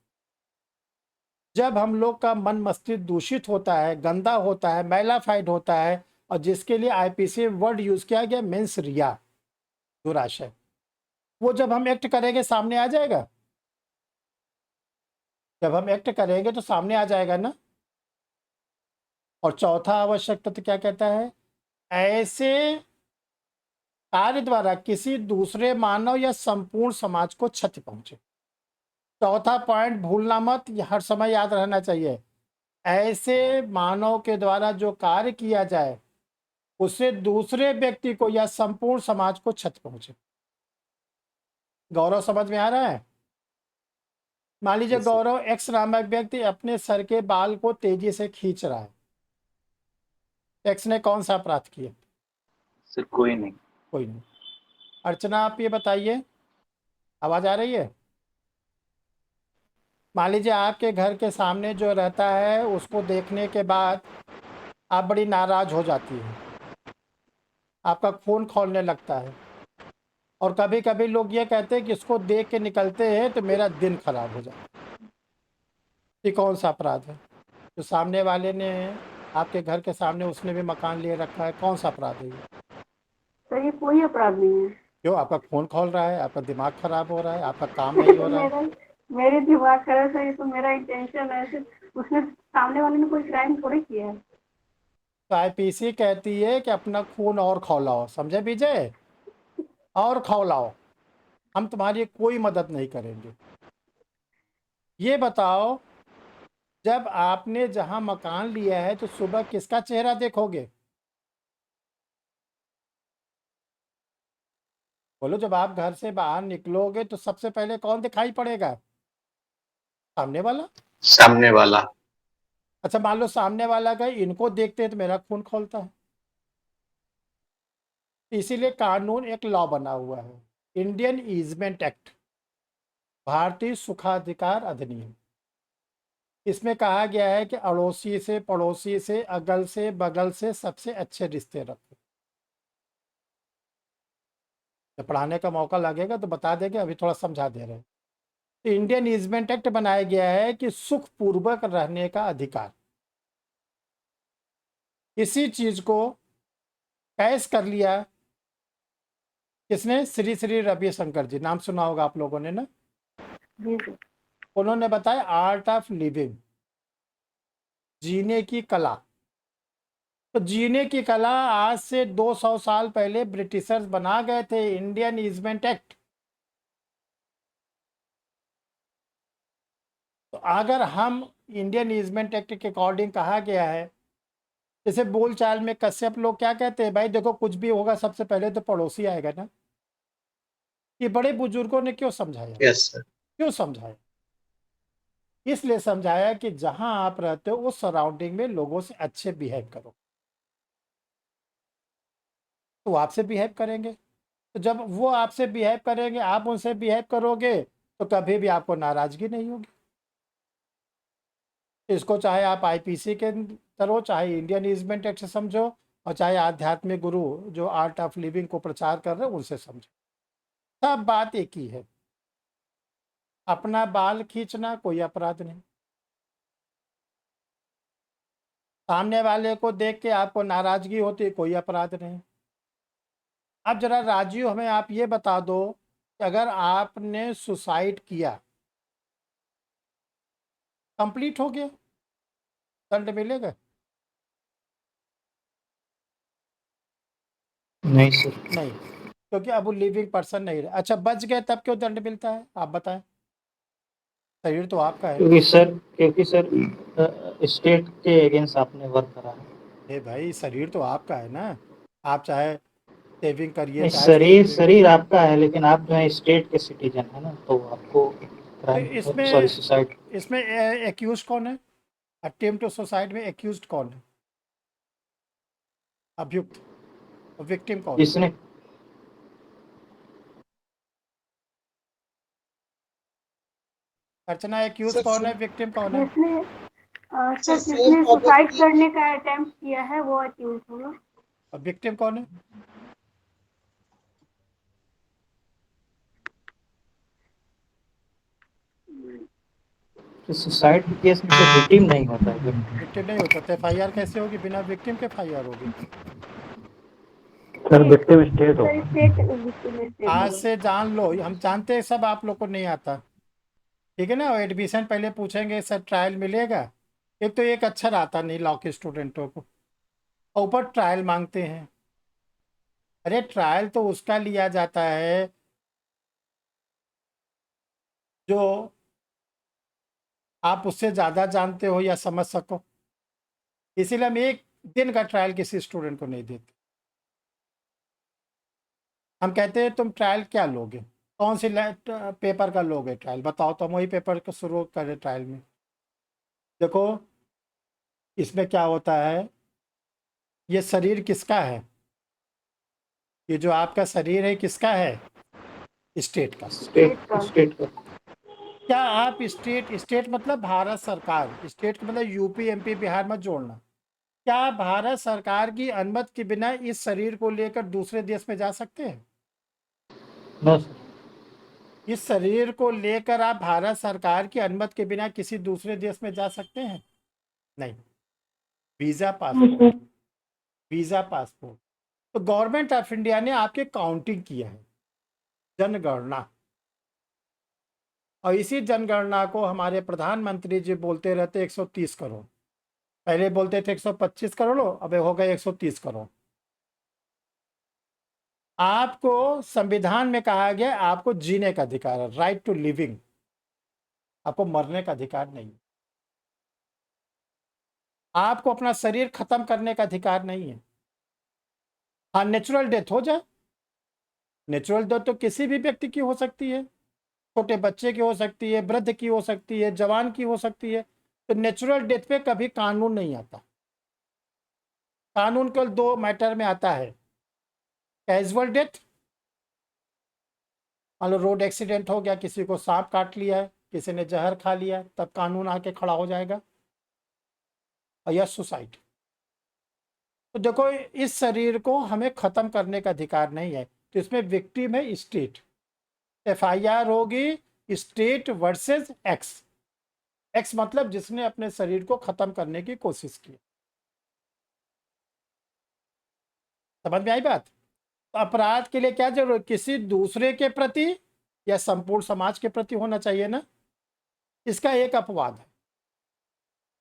जब हम लोग का मन मस्तिष्क दूषित होता है, गंदा होता है, मैलाफाइड होता है, और जिसके लिए आईपीसी वर्ड यूज किया गया, मेंसिरिया, दुराशय, वो जब हम एक्ट करेंगे सामने आ जाएगा, जब हम एक्ट करेंगे तो सामने आ जाएगा ना। और चौथा आवश्यक तथ्य क्या कहता है, ऐसे कार्य द्वारा किसी दूसरे मानव या संपूर्ण समाज को क्षति पहुंचे। चौथा पॉइंट भूलना मत, ये हर समय याद रहना चाहिए। ऐसे मानव के द्वारा जो कार्य किया जाए उससे दूसरे व्यक्ति को या संपूर्ण समाज को क्षति पहुंचे। गौरव समझ में आ रहा है? मान लीजिए Yes, sir. गौरव एक्स नामक व्यक्ति अपने सर के बाल को तेजी से खींच रहा है, एक्स ने कौन सा अपराध किया? सर कोई नहीं। कोई नहीं। अर्चना आप ये बताइए, आवाज आ रही है? मान लीजिए आपके घर के सामने जो रहता है उसको देखने के बाद आप बड़ी नाराज हो जाती है, आपका खून खौलने लगता है, और कभी कभी लोग ये कहते हैं कि इसको देख के निकलते हैं तो मेरा दिन खराब हो जाता है। ये कौन सा अपराध है? जो सामने वाले ने आपके घर के सामने उसने भी मकान लिए रखा है, कौन सा अपराध है ये? तो ये कोई अपराध नहीं है। क्यों? आपका खून खौल रहा है, आपका दिमाग खराब हो रहा है, आपका काम नहीं हो रहा है। मेरे दिमाग खराब है, ये तो मेरा इंटेंशन है, उसने सामने वाले ने कोई क्राइम थोड़ी किया है। तो आईपीसी कहती है कि अपना खून और खौलाओ, समझे विजय? और खौलाओ, हम तुम्हारी कोई मदद नहीं करेंगे। ये बताओ, जब आपने जहां मकान लिया है तो सुबह किसका चेहरा देखोगे? बोलो, जब आप घर से बाहर निकलोगे तो सबसे पहले कौन दिखाई पड़ेगा? सामने वाला। सामने वाला। अच्छा, मान लो सामने वाला गए, इनको देखते हैं तो मेरा खून खौलता है। इसीलिए कानून एक लॉ बना हुआ है, इंडियन ईजमेंट एक्ट, भारतीय सुखाधिकार अधिनियम। इसमें कहा गया है कि अड़ोसी से, पड़ोसी से, अगल से, बगल से सबसे अच्छे रिश्ते रखो। जब पढ़ाने का मौका लगेगा तो बता देंगे, अभी थोड़ा समझा दे रहे हैं। तो इंडियन ईजमेंट एक्ट बनाया गया है कि सुख पूर्वक रहने का अधिकार। इसी चीज को कैश कर लिया किसने? श्री श्री रविशंकर जी, नाम सुना होगा आप लोगों ने ना। जी जी। उन्होंने बताया आर्ट ऑफ लिविंग, जीने की कला। तो जीने की कला आज से 200 साल पहले ब्रिटिशर्स बना गए थे, इंडियन ईजमेंट एक्ट। तो अगर हम इंडियन ईजमेंट एक्ट के अकॉर्डिंग कहा गया है, जैसे बोलचाल में कश्यप लोग क्या कहते हैं, भाई देखो कुछ भी होगा सबसे पहले तो पड़ोसी आएगा ना। ये बड़े बुजुर्गों ने क्यों समझाया? Yes sir. क्यों समझाया? इसलिए समझाया कि जहां आप रहते हो उस सराउंडिंग में लोगों से अच्छे बिहेव करो, तो आपसे बिहेव करेंगे। तो जब वो आपसे बिहेव करेंगे, आप उनसे बिहेव करोगे, तो कभी भी आपको नाराजगी नहीं होगी। इसको चाहे आप आईपीसी के करो, चाहे इंडियन ईजमेंट एक्ट से समझो, और चाहे आध्यात्मिक गुरु जो आर्ट ऑफ लिविंग को प्रचार कर रहे हैं उनसे समझो, सब बात एक ही है। अपना बाल खींचना कोई अपराध नहीं, सामने वाले को देख के आपको नाराजगी होती है, कोई अपराध नहीं। अब जरा राजीव, हमें आप ये बता दो कि अगर आपने सुसाइड किया, कंप्लीट हो गया, दंड मिलेगा? नहीं सर। नहीं, क्योंकि अब वो लिविंग पर्सन नहीं रहे। अच्छा, बच गए तब क्यों दंड मिलता है, आप बताएं? शरीर तो आपका है। क्योंकि सर स्टेट के अगेंस्ट आपने वर्क करा है। भाई शरीर तो आपका है ना, आप चाहे सेविंग करिए, शरीर आपका है, लेकिन आप जो है स्टेट के सिटीजन है ना, तो आपको सुसाइड। इसमें एक्यूज कौन है? अटेम्प्ट टू सुसाइड में एक्यूज कौन है? अभियुक्त। विक्टिम कौन? जिसने अर्चना, एक्यूज कौन है, विक्टिम कौन है? जिसने सुसाइड करने का अटेम्प्ट किया है वो एक्यूज होगा। और विक्टिम कौन है? सुसाइड केस में तो विक्टिम नहीं होता है। विक्टिम नहीं होता तो एफआईआर कैसे होगी? बिना विक्टिम के एफआईआर होगी। सर विक्टिम स्टेट हो। सर स्टेट आज से जान लो, हम जानते हैं सब आप लोग को नहीं आता, ठीक है ना। एडमिशन पहले पूछेंगे सर ट्रायल मिलेगा, एक तो एक अक्षर आता नहीं लॉ के स्टूडेंटों को, और ऊपर ट्रायल मांगते हैं। अरे ट्रायल तो उसका लिया जाता है जो आप उससे ज़्यादा जानते हो या समझ सको, इसीलिए हम एक दिन का ट्रायल किसी स्टूडेंट को नहीं देते। हम कहते हैं तुम ट्रायल क्या लोगे, कौन सी पेपर का लोगे ट्रायल, बताओ, तो हम वही पेपर को शुरू करें ट्रायल में। देखो इसमें क्या होता है, ये शरीर किसका है, ये जो आपका शरीर है किसका है, स्टेट का। स्टेट का। क्या आप स्टेट मतलब भारत सरकार, स्टेट का मतलब यूपी एमपी बिहार मत जोड़ना। क्या भारत सरकार की अनुमति के बिना इस शरीर को लेकर दूसरे देश में जा सकते हैं? No sir. इस शरीर को लेकर आप भारत सरकार की अनुमति के बिना किसी दूसरे देश में जा सकते हैं? नहीं। Visa passport, visa passport. तो गवर्नमेंट ऑफ इंडिया ने आपके काउंटिंग किया है, जनगणना, और इसी जनगणना को हमारे प्रधानमंत्री जी बोलते रहते 130 करोड़, पहले बोलते थे 125 करोड़, अब हो गए 130 करोड़। आपको संविधान में कहा गया आपको जीने का अधिकार है, राइट टू लिविंग, आपको मरने का अधिकार नहीं। आपको अपना शरीर खत्म करने का अधिकार नहीं है। हाँ, नेचुरल डेथ हो जाए, नेचुरल डेथ तो किसी भी व्यक्ति की हो सकती है, छोटे बच्चे की हो सकती है, वृद्ध की हो सकती है, जवान की हो सकती है। तो नेचुरल डेथ पे कभी कानून नहीं आता। कानून केवल दो मैटर में आता है, कैजुअल डेथ, मान लो रोड एक्सीडेंट हो गया, किसी को सांप काट लिया है, किसी ने जहर खा लिया, तब कानून आके खड़ा हो जाएगा, और या सुसाइड। तो देखो इस शरीर को हमें खत्म करने का अधिकार नहीं है, तो इसमें विक्टिम है स्टेट। एफआईआर होगी स्टेट वर्सेस एक्स, एक्स मतलब जिसने अपने शरीर को खत्म करने की कोशिश की। समझ में आई बात? तो अपराध के लिए क्या जरूरत, किसी दूसरे के प्रति या संपूर्ण समाज के प्रति होना चाहिए ना। इसका एक अपवाद है,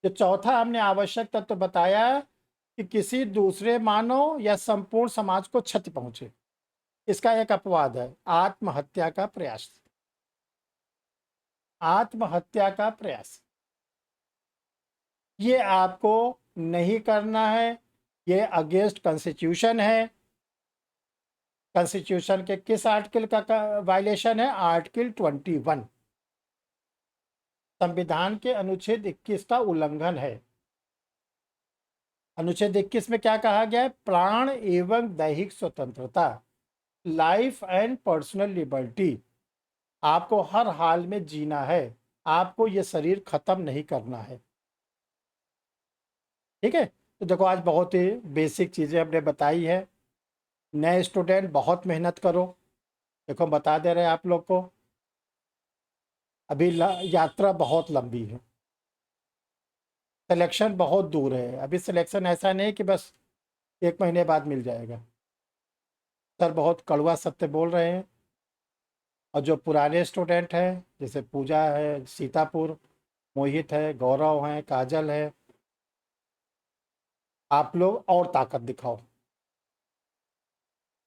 जो चौथा हमने आवश्यक तत्व बताया कि किसी दूसरे मानव या संपूर्ण समाज को क्षति पहुंचे, इसका एक अपवाद है, आत्महत्या का प्रयास। आत्महत्या का प्रयास ये आपको नहीं करना है, ये अगेंस्ट कॉन्स्टिट्यूशन है। कॉन्स्टिट्यूशन के किस आर्टिकल का वायलेशन है? आर्टिकल 21, संविधान के अनुच्छेद 21 का उल्लंघन है। अनुच्छेद 21 में क्या कहा गया है? प्राण एवं दैहिक स्वतंत्रता, लाइफ एंड पर्सनल लिबर्टी, आपको हर हाल में जीना है, आपको ये शरीर खत्म नहीं करना है। ठीक है, तो देखो आज बहुत ही बेसिक चीज़ें हमने बताई है। नए स्टूडेंट बहुत मेहनत करो, देखो बता दे रहे हैं आप लोग को, अभी यात्रा बहुत लंबी है, सिलेक्शन बहुत दूर है। अभी सिलेक्शन ऐसा नहीं कि बस 1 महीने बाद मिल जाएगा। सर बहुत कड़वा सत्य बोल रहे हैं, और जो पुराने स्टूडेंट हैं जैसे पूजा है, सीतापुर, मोहित है, गौरव हैं, काजल है, आप लोग और ताकत दिखाओ।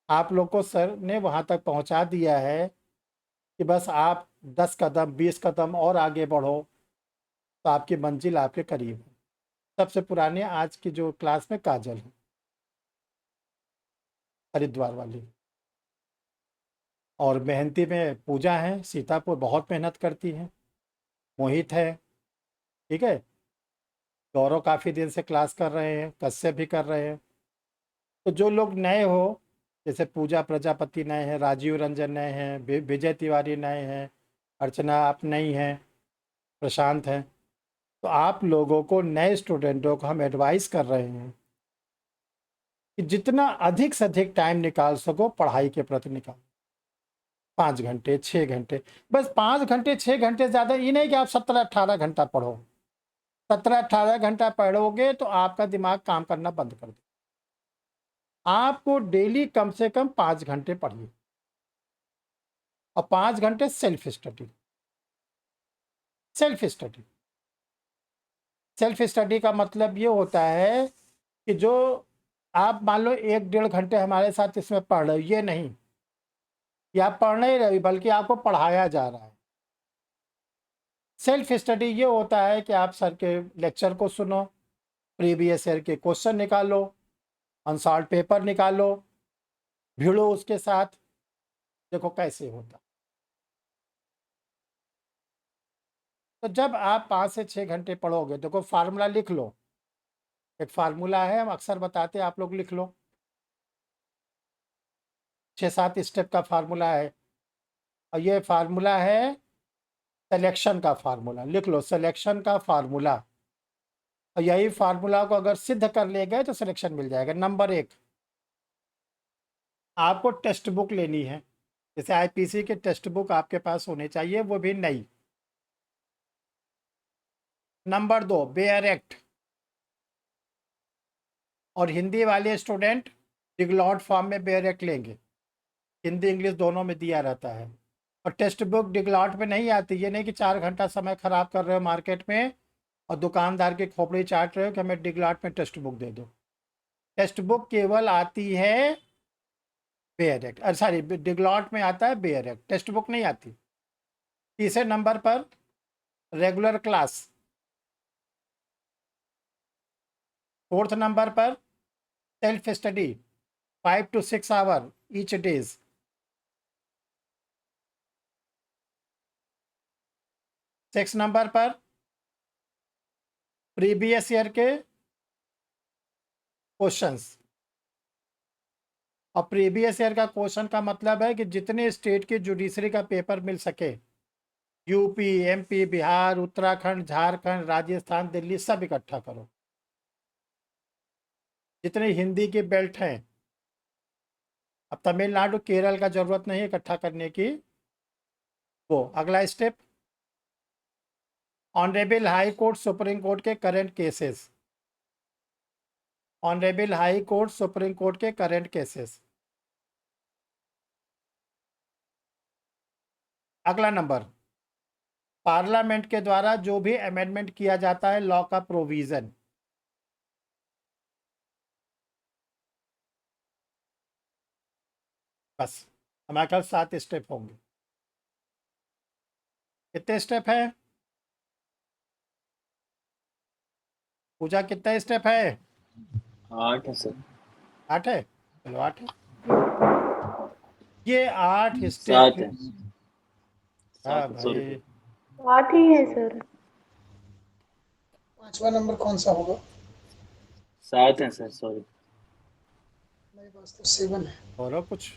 आप लोग को सर ने वहाँ तक पहुँचा दिया है कि बस आप 10 कदम 20 कदम और आगे बढ़ो तो आपकी मंजिल आपके करीब है। सबसे पुराने आज की जो क्लास में काजल है, हरिद्वार वाली, और मेहनती में पूजा है, सीतापुर बहुत मेहनत करती है, मोहित है, ठीक है, गौरव काफ़ी दिन से क्लास कर रहे हैं, कश्यप भी कर रहे हैं। तो जो लोग नए हो, जैसे पूजा प्रजापति नए हैं, राजीव रंजन नए हैं, विजय तिवारी नए हैं, अर्चना आप नई हैं, प्रशांत हैं, तो आप लोगों को, नए स्टूडेंटों को हम एडवाइस कर रहे हैं कि जितना अधिक से अधिक टाइम निकाल सको पढ़ाई के प्रति निकाल। 5 घंटे 6 घंटे, बस 5 घंटे 6 घंटे, ज़्यादा ये नहीं कि आप 17-18 घंटा पढ़ो। 17-18 घंटा पढ़ोगे तो आपका दिमाग काम करना बंद कर दे। आपको डेली कम से कम 5 घंटे पढ़िए और 5 घंटे self study. Self study self study का मतलब ये होता है कि जो आप मान लो 1-1.5 घंटे हमारे साथ इसमें पढ़ रहे हो, ये नहीं कि आप पढ़ नहीं रहे बल्कि आपको पढ़ाया जा रहा है। सेल्फ स्टडी ये होता है कि आप सर के लेक्चर को सुनो, प्रीवियस ईयर के क्वेश्चन निकालो, अनसॉल्व पेपर निकालो, भिड़ो उसके साथ, देखो कैसे होता। तो जब आप 5 से 6 घंटे पढ़ोगे, देखो फार्मूला लिख लो। एक फार्मूला है, हम अक्सर बताते हैं, आप लोग लिख लो। 6-7 स्टेप का फार्मूला है और ये फार्मूला है सिलेक्शन का फार्मूला। लिख लो सिलेक्शन का फार्मूला। और यही फार्मूला को अगर सिद्ध कर ले गए तो सिलेक्शन मिल जाएगा। नंबर 1, आपको टेक्स्ट बुक लेनी है। जैसे आईपीसी के टेक्स्ट बुक आपके पास होने चाहिए, वो भी नई। Number 2, bare act. और हिंदी वाले स्टूडेंट डिगलॉट फॉर्म में बेयर एक्ट लेंगे, हिंदी इंग्लिश दोनों में दिया रहता है। और टेक्स्ट बुक डिगलॉट में नहीं आती। ये नहीं कि 4 घंटा समय ख़राब कर रहे हो मार्केट में और दुकानदार की खोपड़ी चाट रहे हो कि हमें डिगलॉट में टेक्स्ट बुक दे दो। टेक्स्ट बुक केवल आती है बेयर एक्ट, सॉरी डिगलॉट में आता है बेयर एक्ट, टेक्स्ट बुक नहीं आती। तीसरे नंबर पर रेगुलर क्लास। 4th नंबर पर self study 5 to 6 hour each days. 6 नंबर पर प्रीवियस ईयर के क्वेश्चंस। और प्रीवियस ईयर का क्वेश्चन का मतलब है कि जितने स्टेट के जुडिशरी का पेपर मिल सके, यूपी, एमपी, बिहार, उत्तराखंड, झारखंड, राजस्थान, दिल्ली, सब इकट्ठा करो। जितने हिंदी के बेल्ट हैं, अब तमिलनाडु, केरल का ज़रूरत नहीं इकट्ठा करने की। वो अगला step, honourable high court, supreme court के current cases. Honourable high court, supreme court के करंट केसेस। अगला नंबर, पार्लियामेंट के द्वारा जो भी अमेंडमेंट किया जाता है लॉ का प्रोविज़न। बस हमारे ख्याल 7 स्टेप होंगे। कितने स्टेप है पूजा, कितना स्टेप है? 8 है सर। 8 है, चलो 8 है। ये 8 7 स्टेप है। हाँ 7 सॉरी। भाई, 8 ही है सर। 5वां नंबर कौन सा होगा? 7 है सर, सॉरी। मेरे पास तो 7 है। बोलो कुछ।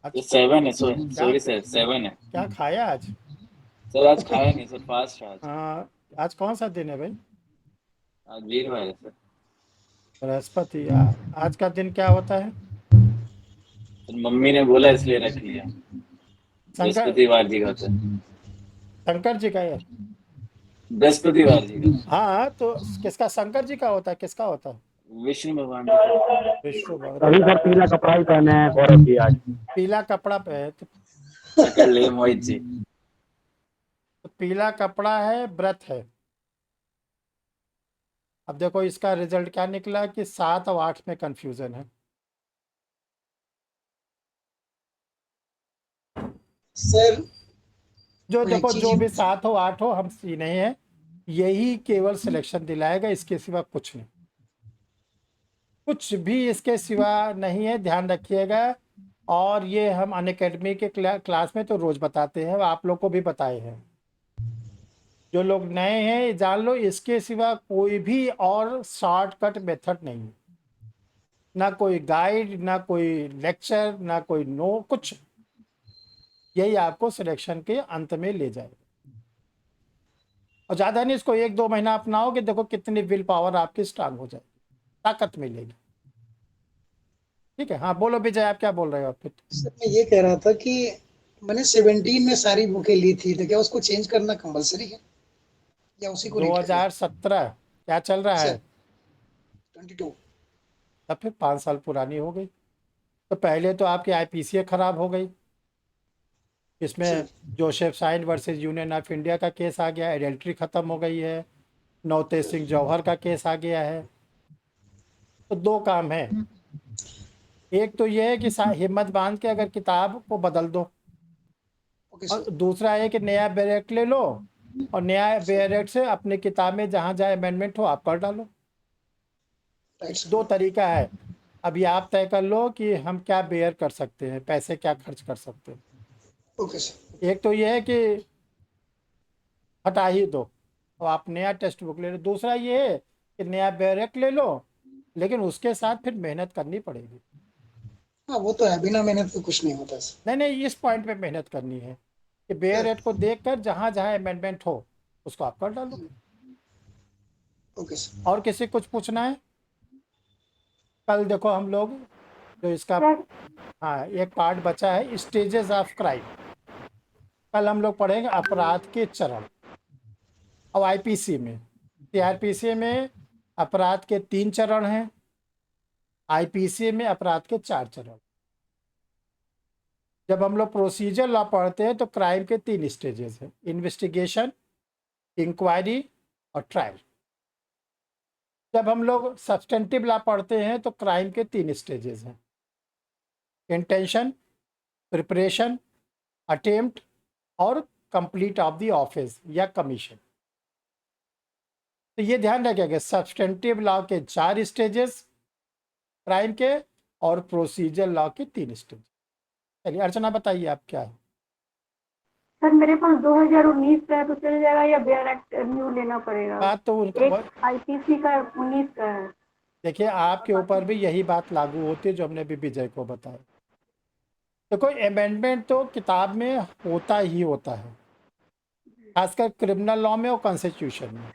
ये 7 है, सॉरी सर, 7 है। क्या खाया आज? सर आज खाया नहीं सर, फास्ट है आज। हाँ, आज कौन सा दिन है भाई? आज वीरवार है सर। बृहस्पति। आज का दिन क्या होता है? सर मम्मी ने बोला इसलिए रख लिया। शंकर, बृहस्पतिवार जी का होता है। शंकर जी का है। बृहस्पतिवार जी का। हाँ, तो किसका? शंकर जी का होता है, किसका होता है? विष्णु भगवान का। विष्णु भगवान। अभी सर पीला कपड़ा ही पहने हैं गौरव जी आज। पीला कपड़ा पे तो पकड़ ले मोहित जी। पीला कपड़ा है, व्रत है। अब देखो इसका रिजल्ट क्या निकला कि 7 और 8 में कंफ्यूजन है। सर जो मैं देखो चीज- जो भी 7 हो 8 हो, हम सी नहीं है, यही केवल सिलेक्शन दिलाएगा, इसके सिवा कुछ नहीं। कुछ भी इसके सिवा नहीं है, ध्यान रखिएगा। और ये हम अनअकैडमी के क्लास में तो रोज बताते हैं, आप लोग को भी बताए हैं। जो लोग नए हैं जान लो, इसके सिवा कोई भी और शॉर्टकट मेथड नहीं है। ना कोई गाइड, ना कोई लेक्चर, ना कोई नो, कुछ। यही आपको सिलेक्शन के अंत में ले जाएगा। और ज़्यादा नहीं, इसको 1-2 महीना अपनाओगे, देखो कितनी विल पावर आपकी स्ट्रांग हो जाएगी, ताकत मिलेगी। ठीक है, हाँ बोलो विजय, आप क्या बोल रहे हो आप? फिर सर मैं ये कह रहा था कि मैंने 17 में सारी बुकें ली थी, तो क्या उसको चेंज करना कंपलसरी है या उसी को 2017 क्या चल रहा है? 22 तब फिर 5 साल पुरानी हो गई। तो पहले तो आपकी आईपीसीए खराब हो गई, इसमें Joseph Shine versus Union of India का केस आ गया, एडल्ट्री खत्म हो गई है, नवतेज सिंह जौहर का केस आ गया है। तो 2 काम है, एक तो ये है कि हिम्मत बांध के अगर किताब को बदल दो, ओके और सर। दूसरा है कि नया बैरेक्ट ले लो और नया बैरेक्ट से अपनी किताब में जहाँ जहाँ अमेंडमेंट हो आप कर डालो। Right sir. 2 तरीका है। अभी आप तय कर लो कि हम क्या बेयर कर सकते हैं, पैसे क्या खर्च कर सकते हैं। Okay sir. एक तो ये है कि हटा ही दो और आप नया टेक्स्ट बुक ले लो, दूसरा ये है कि नया बैरेक्ट ले लो, लेकिन उसके साथ फिर मेहनत करनी पड़ेगी। हाँ वो तो है, बिना मेहनत के कुछ नहीं होता सर। नहीं नहीं, इस पॉइंट पे मेहनत करनी है कि बेयर रेट को देखकर जहाँ जहाँ अमेंडमेंट हो उसको आप कर डालो। Okay sir. और किसी कुछ पूछना है? कल देखो हम लोग जो इसका हाँ एक पार्ट बचा है, स्टेजेस ऑफ क्राइम, कल हम लोग पढ़ेंगे अपराध के चरण। अब आईपीसी में, सीआरपीसी में अपराध के 3 चरण हैं, आईपीसी में अपराध के 4 चरण। जब हम लोग प्रोसीजर लॉ पढ़ते हैं तो क्राइम के 3 स्टेजेस हैं, इन्वेस्टिगेशन, इंक्वायरी और ट्रायल। जब हम लोग सब्सटेंटिव लॉ पढ़ते हैं तो क्राइम के 3 स्टेजेस हैं, इंटेंशन, प्रिपरेशन, अटेम्प्ट और कंप्लीट ऑफ द ऑफेंस या कमीशन। तो ये ध्यान रखिएगा, सब्सटेंटिव लॉ के 4 स्टेजेस क्राइम के और प्रोसीजर लॉ के 3 स्टेज। चलिए अर्चना बताइए आप क्या है? सर मेरे पास 2019 का है तो चल जाएगा या बेयर एक्ट न्यू लेना पड़ेगा? बात तो एक आईपीसी का 19 का है। देखिए आपके ऊपर भी यही बात लागू होती है जो हमने अभी विजय को बताया। देखो अमेंडमेंट तो किताब में होता ही होता है, खासकर क्रिमिनल लॉ में और कॉन्स्टिट्यूशन में।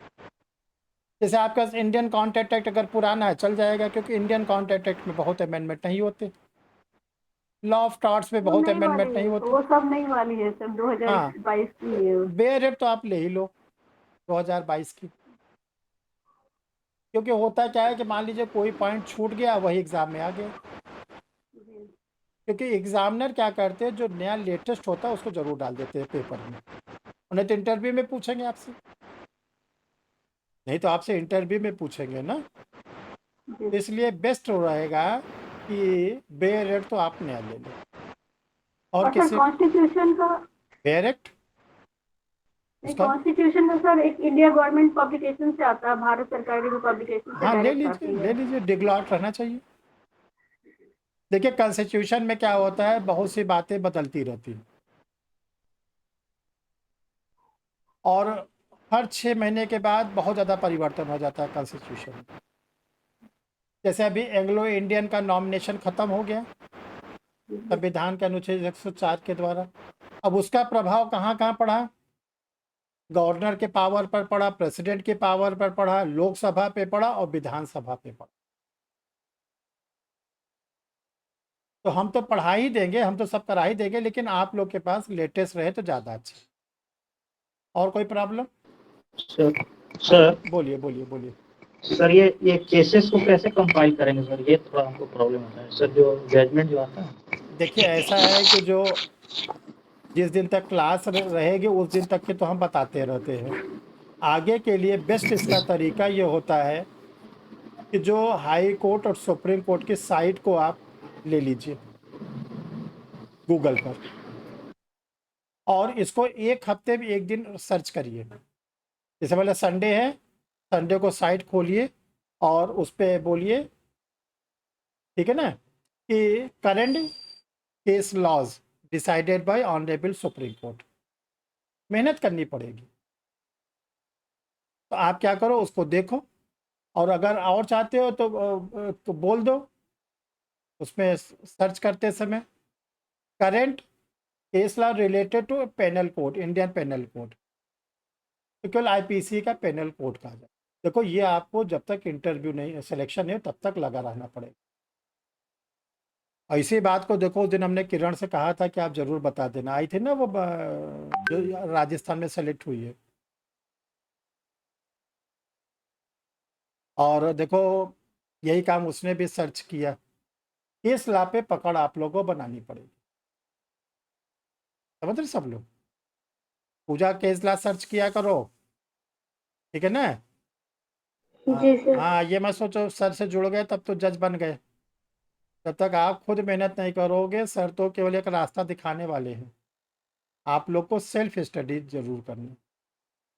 जैसे आपका इंडियन कॉन्ट्रैक्ट एक्ट अगर पुराना है चल जाएगा, क्योंकि इंडियन कॉन्ट्रैक्ट एक्ट में बहुत अमेंडमेंट नहीं होते, लॉ ऑफ टॉर्ट्स में बहुत अमेंडमेंट नहीं होते। वो सब नहीं वाली है सर, 2022 की है। बेयर रेट तो आप ले ही लो 2022 की, क्योंकि होता क्या है कि मान लीजिए कोई पॉइंट छूट गया वही एग्जाम में आ गया। क्योंकि एग्जामिनर क्या करते हैं, जो नया लेटेस्ट होता है उसको जरूर डाल देते हैं पेपर में, उन्हें तो इंटरव्यू में पूछेंगे आपसे, नहीं तो आपसे इंटरव्यू में पूछेंगे ना। इसलिए बेस्ट रहेगा कि बेयर रेट तो आप नया ले लो। और किसी कॉन्स्टिट्यूशन का बेयर एक्ट, कॉन्स्टिट्यूशन का सर एक इंडिया गवर्नमेंट पब्लिकेशन से आता है, भारत सरकार की पब्लिकेशन से हाँ ले डायरेक्ट आती लीजिए है। ले लीजिए, डिगलॉट रहना चाहिए। देखिए कॉन्स्टिट्यूशन में क्या होता है, बहुत सी बातें बदलती रहती हैं और हर 6 महीने के बाद बहुत ज़्यादा परिवर्तन हो जाता है कॉन्स्टिट्यूशन में। जैसे अभी एंग्लो इंडियन का नॉमिनेशन खत्म हो गया संविधान के अनुच्छेद 104 के द्वारा। अब उसका प्रभाव कहाँ कहाँ पड़ा? गवर्नर के पावर पर पड़ा, प्रेसिडेंट के पावर पर पड़ा, लोकसभा पे पड़ा और विधानसभा पे पड़ा। तो हम तो पढ़ा ही देंगे, हम तो सब करा ही देंगे, लेकिन आप लोग के पास लेटेस्ट रहे तो ज़्यादा अच्छा। और कोई प्रॉब्लम? सर बोलिए बोलिए बोलिए। सर ये केसेस को कैसे कंपाइल करेंगे सर, ये थोड़ा हमको प्रॉब्लम होता है सर, जो जजमेंट जो आता है। देखिए ऐसा है कि जो जिस दिन तक क्लास रहेगी उस दिन तक के तो हम बताते रहते हैं। आगे के लिए बेस्ट इसका तरीका ये होता है कि जो हाई कोर्ट और सुप्रीम कोर्ट की साइट को आप ले लीजिए गूगल पर, और इसको एक हफ्ते में एक दिन सर्च करिए। जैसे पहले संडे है, संडे को साइट खोलिए और उस पर बोलिए, ठीक है ना, कि current case laws decided by honourable Supreme Court. मेहनत करनी पड़ेगी। तो आप क्या करो, उसको देखो, और अगर और चाहते हो तो बोल दो उसमें सर्च करते समय current case law related to penal code, Indian penal code, तो केवल आईपीसी का पेनल कोड कहा जाए। देखो ये आपको जब तक इंटरव्यू नहीं, सिलेक्शन नहीं हो तब तक लगा रहना पड़ेगा। ऐसी बात को देखो, उस दिन हमने किरण से कहा था कि आप जरूर बता देना, आई थी ना वो जो राजस्थान में सेलेक्ट हुई है। और देखो यही काम उसने भी सर्च किया। इस ला पे पकड़ आप लोगों को बनानी पड़ेगी, समझ रहे सब लोग। पूजा केस ला सर्च किया करो, ठीक है ना। जी सर। हाँ, ये मत सोचो सर से जुड़ गए तब तो जज बन गए। जब तक आप खुद मेहनत नहीं करोगे, सर तो केवल एक रास्ता दिखाने वाले हैं। आप लोग को सेल्फ स्टडी जरूर करनी,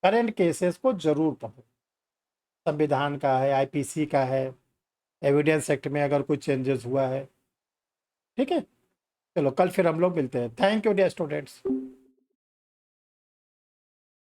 करंट केसेस को जरूर पढ़ो। संविधान का है, आईपीसी का है, एविडेंस एक्ट में अगर कोई चेंजेस हुआ है, ठीक है। चलो कल फिर हम लोग मिलते हैं। Thank you dear students.